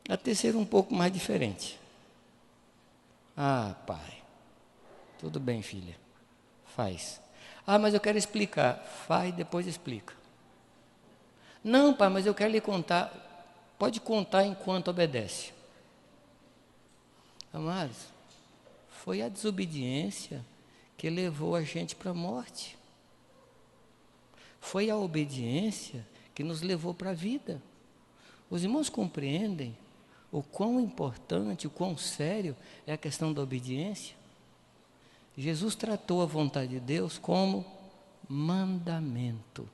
A terceira um pouco mais diferente. Ah, pai, tudo bem, filha, faz. Ah, mas eu quero explicar. Faz, depois explica. Não, pai, mas eu quero lhe contar. Pode contar enquanto obedece. Amados, foi a desobediência que levou a gente para a morte. Foi a obediência que nos levou para a vida. Os irmãos compreendem o quão importante, o quão sério é a questão da obediência? Jesus tratou a vontade de Deus como mandamento.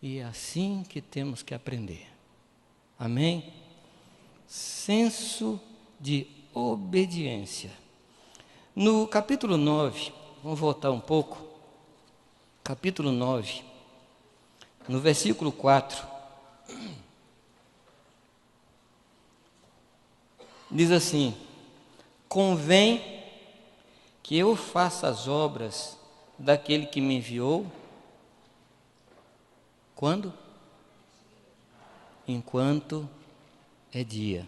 E é assim que temos que aprender. Amém? Senso de obediência. No capítulo 9, vamos voltar um pouco. Capítulo 9, no versículo 4. Diz assim: convém que eu faça as obras daquele que me enviou. Quando? Enquanto é dia.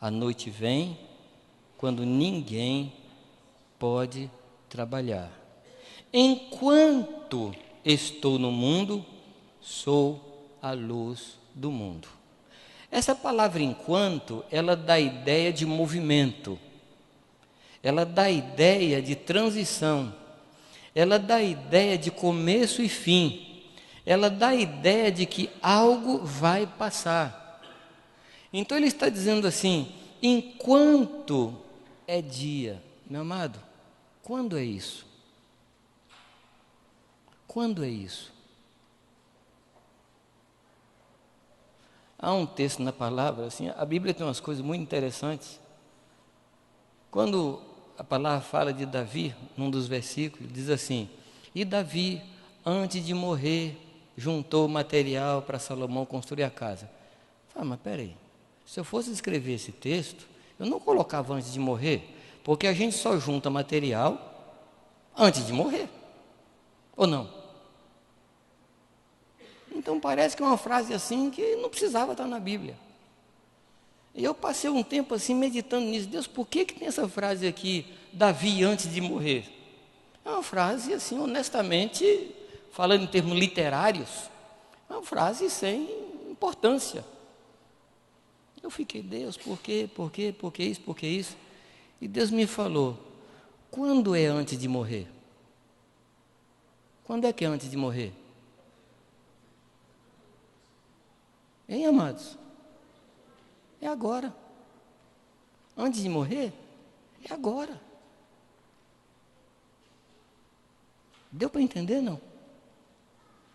A noite vem quando ninguém pode trabalhar. Enquanto estou no mundo, sou a luz do mundo. Essa palavra enquanto, ela dá a ideia de movimento. Ela dá a ideia de transição, ela dá a ideia de começo e fim, ela dá a ideia de que algo vai passar. Então ele está dizendo assim, enquanto é dia. Meu amado, quando é isso? Quando é isso? Há um texto na palavra, assim, a Bíblia tem umas coisas muito interessantes. Quando a palavra fala de Davi, num dos versículos, diz assim: e Davi, antes de morrer, juntou material para Salomão construir a casa. Mas peraí, se eu fosse escrever esse texto, eu não colocava antes de morrer, porque a gente só junta material antes de morrer, ou não? Então parece que é uma frase assim que não precisava estar na Bíblia. E eu passei um tempo assim meditando nisso. Deus, por que tem essa frase aqui, Davi antes de morrer? É uma frase assim, honestamente, falando em termos literários, é uma frase sem importância. Eu fiquei, Deus, por quê? Por quê? Por que isso? Por que isso? E Deus me falou, quando é antes de morrer? Quando é que é antes de morrer? Hein, amados? É agora. Antes de morrer, é agora. Deu para entender, não?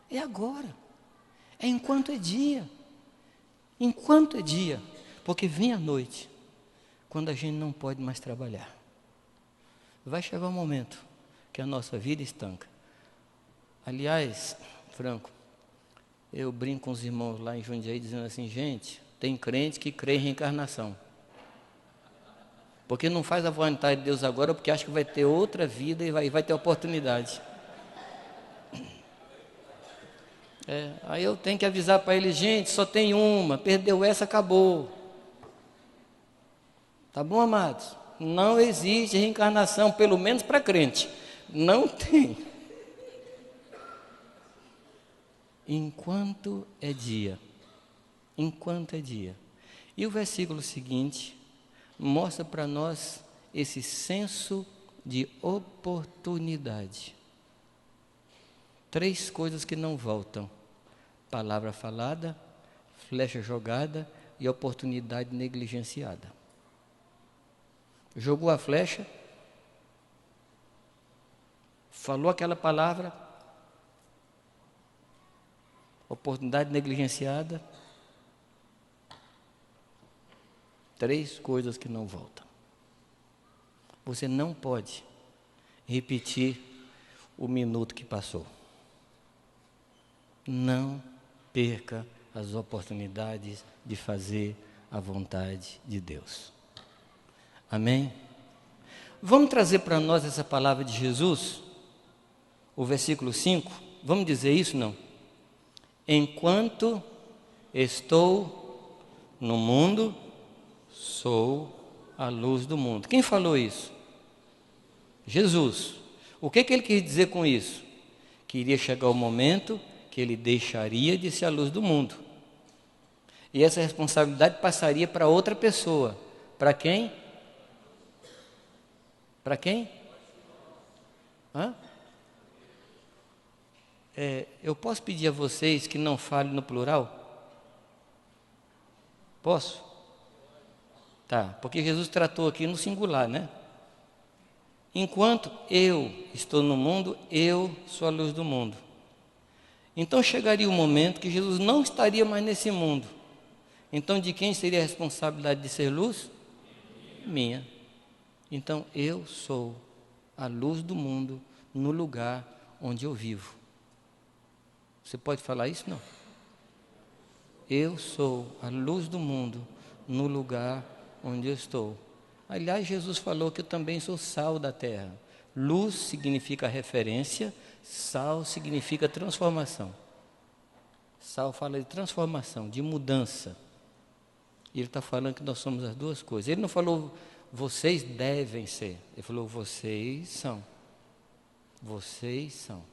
É agora. É enquanto é dia. Enquanto é dia. Porque vem a noite, quando a gente não pode mais trabalhar. Vai chegar um momento que a nossa vida estanca. Aliás, Franco, eu brinco com os irmãos lá em Jundiaí dizendo assim, gente, tem crente que crê em reencarnação. Porque não faz a vontade de Deus agora, porque acha que vai ter outra vida e vai ter oportunidade. Aí eu tenho que avisar para ele, gente, só tem uma, perdeu essa, acabou. Tá bom, amados? Não existe reencarnação, pelo menos para crente. Não tem. enquanto é dia. Enquanto é dia. E o versículo seguinte mostra para nós esse senso de oportunidade. 3 coisas que não voltam: palavra falada, flecha jogada e oportunidade negligenciada. Jogou a flecha, falou aquela palavra, oportunidade negligenciada, 3 coisas que não voltam. Você não pode repetir o minuto que passou. Não perca as oportunidades de fazer a vontade de Deus. Amém? Vamos trazer para nós essa palavra de Jesus, o versículo 5. Vamos dizer isso, não? Enquanto estou no mundo, sou a luz do mundo. Quem falou isso? Jesus. O que ele quis dizer com isso? Que iria chegar o momento que ele deixaria de ser a luz do mundo. E essa responsabilidade passaria para outra pessoa. Para quem? Para quem? Eu posso pedir a vocês que não falem no plural? Posso? Tá, porque Jesus tratou aqui no singular, né? Enquanto eu estou no mundo, eu sou a luz do mundo. Então chegaria o momento que Jesus não estaria mais nesse mundo. Então de quem seria a responsabilidade de ser luz? Minha. Então eu sou a luz do mundo no lugar onde eu vivo. Você pode falar isso? Não. Eu sou a luz do mundo no lugar onde eu estou. Aliás, Jesus falou que eu também sou sal da terra. Luz significa referência, sal significa transformação. Sal fala de transformação, de mudança. E ele está falando que nós somos as duas coisas. Ele não falou, vocês devem ser. Ele falou, vocês são. Vocês são.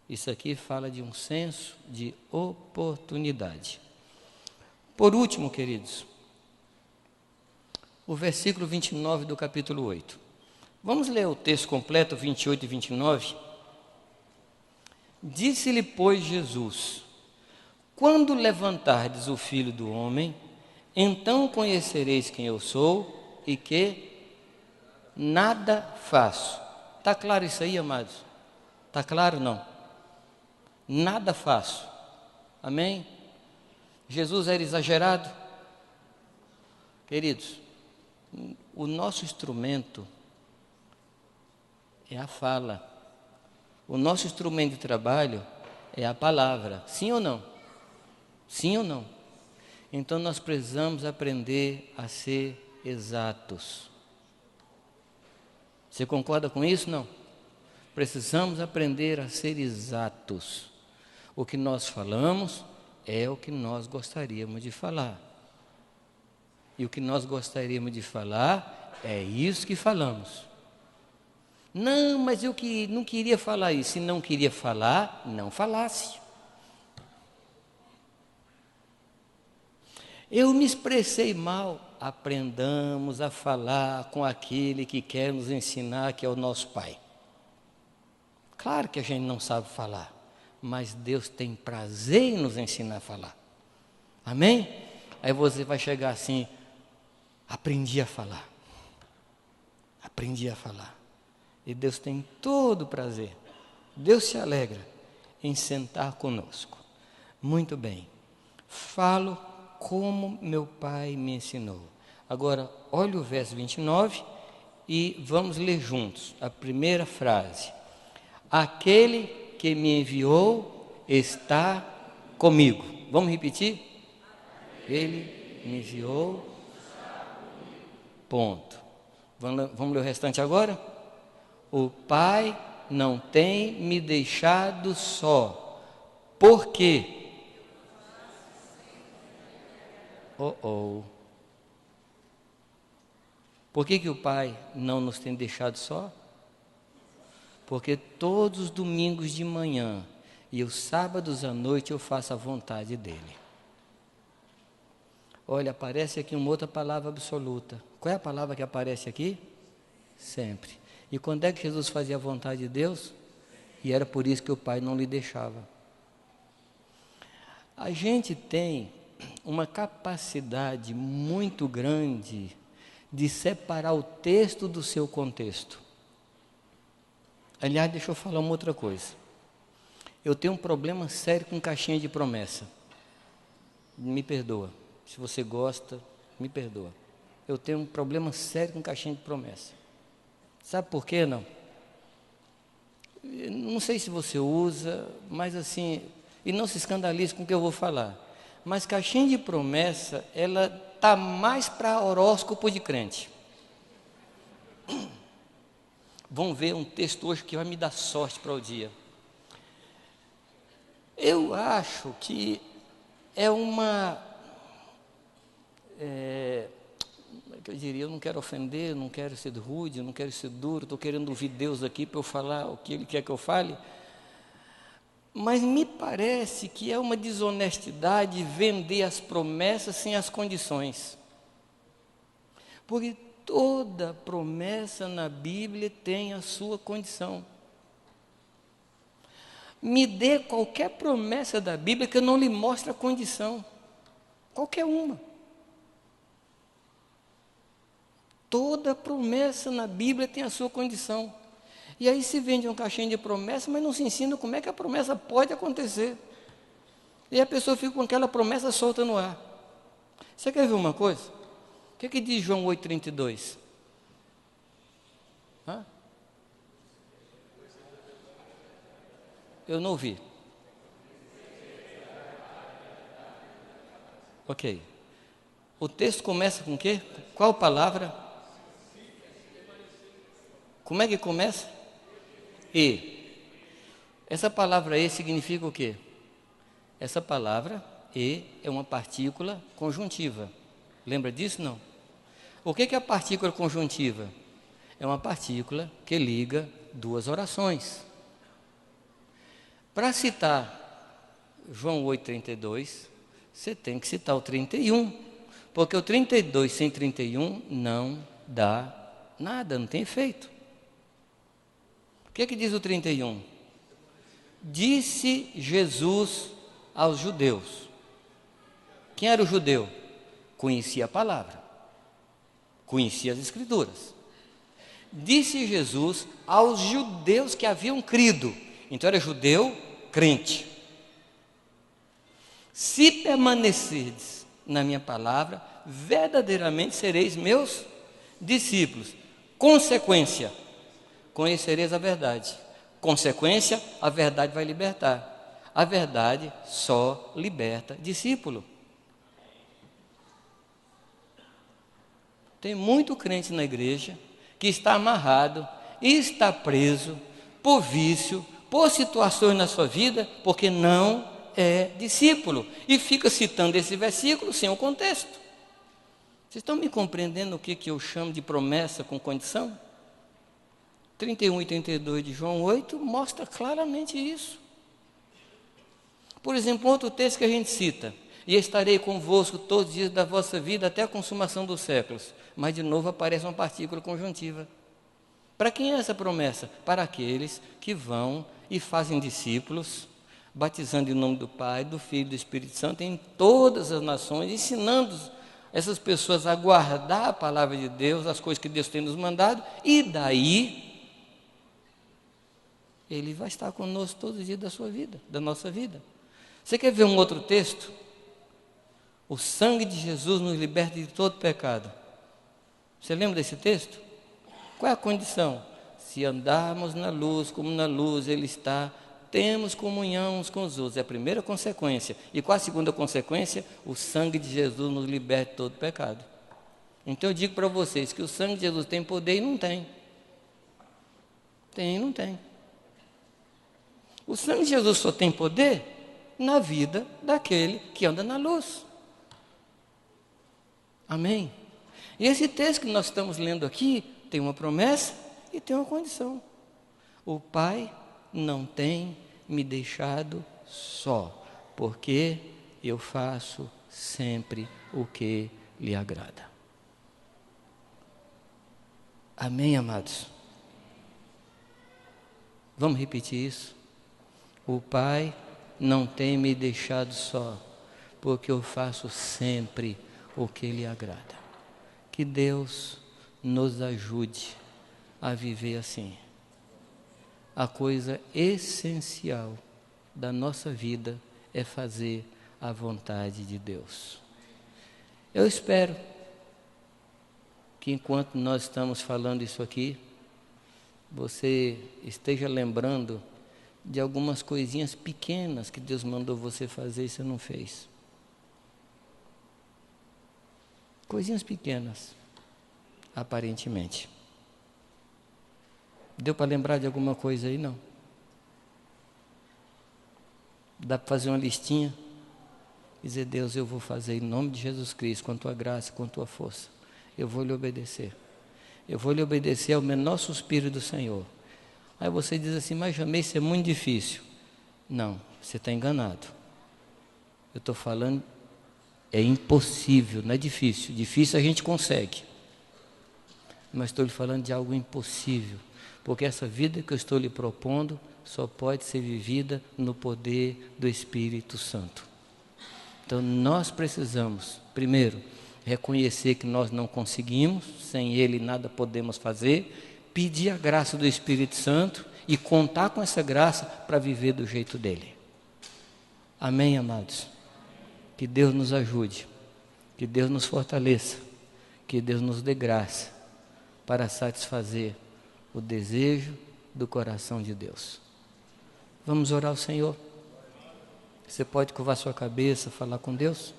Isso aqui fala de um senso de oportunidade. Por último, queridos, o versículo 29 do capítulo 8. Vamos ler o texto completo, 28 e 29. Disse-lhe, pois, Jesus: quando levantardes o Filho do Homem, então conhecereis quem eu sou e que nada faço. Está claro isso aí, amados? Está claro, não? Nada faço. Amém? Jesus era exagerado? Queridos, o nosso instrumento é a fala. O nosso instrumento de trabalho é a palavra. Sim ou não? Sim ou não? Então nós precisamos aprender a ser exatos. Você concorda com isso? Não? Precisamos aprender a ser exatos. O que nós falamos é o que nós gostaríamos de falar. E o que nós gostaríamos de falar é isso que falamos. Não, mas eu não queria falar isso. Se não queria falar, não falasse. Eu me expressei mal. Aprendamos a falar com aquele que quer nos ensinar, que é o nosso Pai. Claro que a gente não sabe falar, mas Deus tem prazer em nos ensinar a falar. Amém? Aí você vai chegar assim, aprendi a falar. Aprendi a falar. E Deus tem todo o prazer. Deus se alegra em sentar conosco. Muito bem. Falo como meu Pai me ensinou. Agora, olha o verso 29 e vamos ler juntos a primeira frase. Aquele que me enviou está comigo. Vamos repetir? Ele me enviou. Ponto. Vamos ler o restante agora? O Pai não tem me deixado só. Por quê? Por que o Pai não nos tem deixado só? Porque todos os domingos de manhã e os sábados à noite eu faço a vontade dele. Olha, aparece aqui uma outra palavra absoluta. Qual é a palavra que aparece aqui? Sempre. E quando é que Jesus fazia a vontade de Deus? E era por isso que o Pai não lhe deixava. A gente tem uma capacidade muito grande de separar o texto do seu contexto. Aliás, deixa eu falar uma outra coisa. Eu tenho um problema sério com caixinha de promessa. Me perdoa. Se você gosta, me perdoa. Eu tenho um problema sério com caixinha de promessa. Sabe por quê, não? Não sei se você usa, mas assim, e não se escandalize com o que eu vou falar. Mas caixinha de promessa, ela está mais para horóscopo de crente. Vamos ver um texto hoje que vai me dar sorte para o dia. Eu acho que é uma... eu diria, eu não quero ofender, não quero ser rude, não quero ser duro, estou querendo ouvir Deus aqui para eu falar o que Ele quer que eu fale. Mas me parece que é uma desonestidade vender as promessas sem as condições. Porque toda promessa na Bíblia tem a sua condição. Me dê qualquer promessa da Bíblia que eu não lhe mostre a condição. Qualquer uma. Toda promessa na Bíblia tem a sua condição. E aí se vende um caixinho de promessa, mas não se ensina como é que a promessa pode acontecer. E a pessoa fica com aquela promessa solta no ar. Você quer ver uma coisa? O que diz João 8,32? Eu não ouvi. Ok. O texto começa com o quê? Qual palavra? Como é que começa? E. Essa palavra e significa o quê? Essa palavra e é uma partícula conjuntiva. Lembra disso? Não. O que é a partícula conjuntiva? É uma partícula que liga duas orações. Para citar João 8,32, você tem que citar o 31, porque o 32 sem 31 não dá nada, não tem efeito. O que diz o 31? Disse Jesus aos judeus. Quem era o judeu? Conhecia a palavra, conhecia as escrituras. Disse Jesus aos judeus que haviam crido. Então era judeu, crente. Se permanecerdes na minha palavra, verdadeiramente sereis meus discípulos. Consequência, conhecereis a verdade. Consequência, a verdade vai libertar. A verdade só liberta discípulo. Tem muito crente na igreja que está amarrado e está preso por vício, por situações na sua vida, porque não é discípulo. E fica citando esse versículo sem o contexto. Vocês estão me compreendendo o que eu chamo de promessa com condição? 31 e 32 de João 8 mostra claramente isso. Por exemplo, outro texto que a gente cita: e estarei convosco todos os dias da vossa vida até a consumação dos séculos. Mas de novo aparece uma partícula conjuntiva. Para quem é essa promessa? Para aqueles que vão e fazem discípulos, batizando em nome do Pai, do Filho e do Espírito Santo em todas as nações, ensinando essas pessoas a guardar a palavra de Deus, as coisas que Deus tem nos mandado, e daí Ele vai estar conosco todos os dias da sua vida, da nossa vida. Você quer ver um outro texto? O sangue de Jesus nos liberta de todo pecado. Você lembra desse texto? Qual é a condição? Se andarmos na luz, como na luz Ele está, temos comunhão uns com os outros. É a primeira consequência. E qual a segunda consequência? O sangue de Jesus nos liberta de todo pecado. Então eu digo para vocês que o sangue de Jesus tem poder e não tem. Tem e não tem. O sangue de Jesus só tem poder na vida daquele que anda na luz. Amém? E esse texto que nós estamos lendo aqui tem uma promessa e tem uma condição. O Pai não tem me deixado só, porque eu faço sempre o que lhe agrada. Amém, amados? Vamos repetir isso? O Pai não tem me deixado só, porque eu faço sempre o que lhe agrada. Que Deus nos ajude a viver assim. A coisa essencial da nossa vida é fazer a vontade de Deus. Eu espero que enquanto nós estamos falando isso aqui, você esteja lembrando de algumas coisinhas pequenas que Deus mandou você fazer e você não fez. Coisinhas pequenas, aparentemente. Deu para lembrar de alguma coisa aí? Não. Dá para fazer uma listinha? Dizer, Deus, eu vou fazer em nome de Jesus Cristo, com a tua graça, com a tua força. Eu vou lhe obedecer. Eu vou lhe obedecer ao menor suspiro do Senhor. Aí você diz assim, mas Jamei, isso é muito difícil. Não, você está enganado. Eu estou falando, é impossível, não é difícil. Difícil a gente consegue. Mas estou lhe falando de algo impossível. Porque essa vida que eu estou lhe propondo só pode ser vivida no poder do Espírito Santo. Então nós precisamos, primeiro, reconhecer que nós não conseguimos, sem Ele nada podemos fazer, pedir a graça do Espírito Santo e contar com essa graça para viver do jeito dele. Amém, amados? Que Deus nos ajude, que Deus nos fortaleça, que Deus nos dê graça para satisfazer o desejo do coração de Deus. Vamos orar ao Senhor. Você pode curvar sua cabeça, falar com Deus?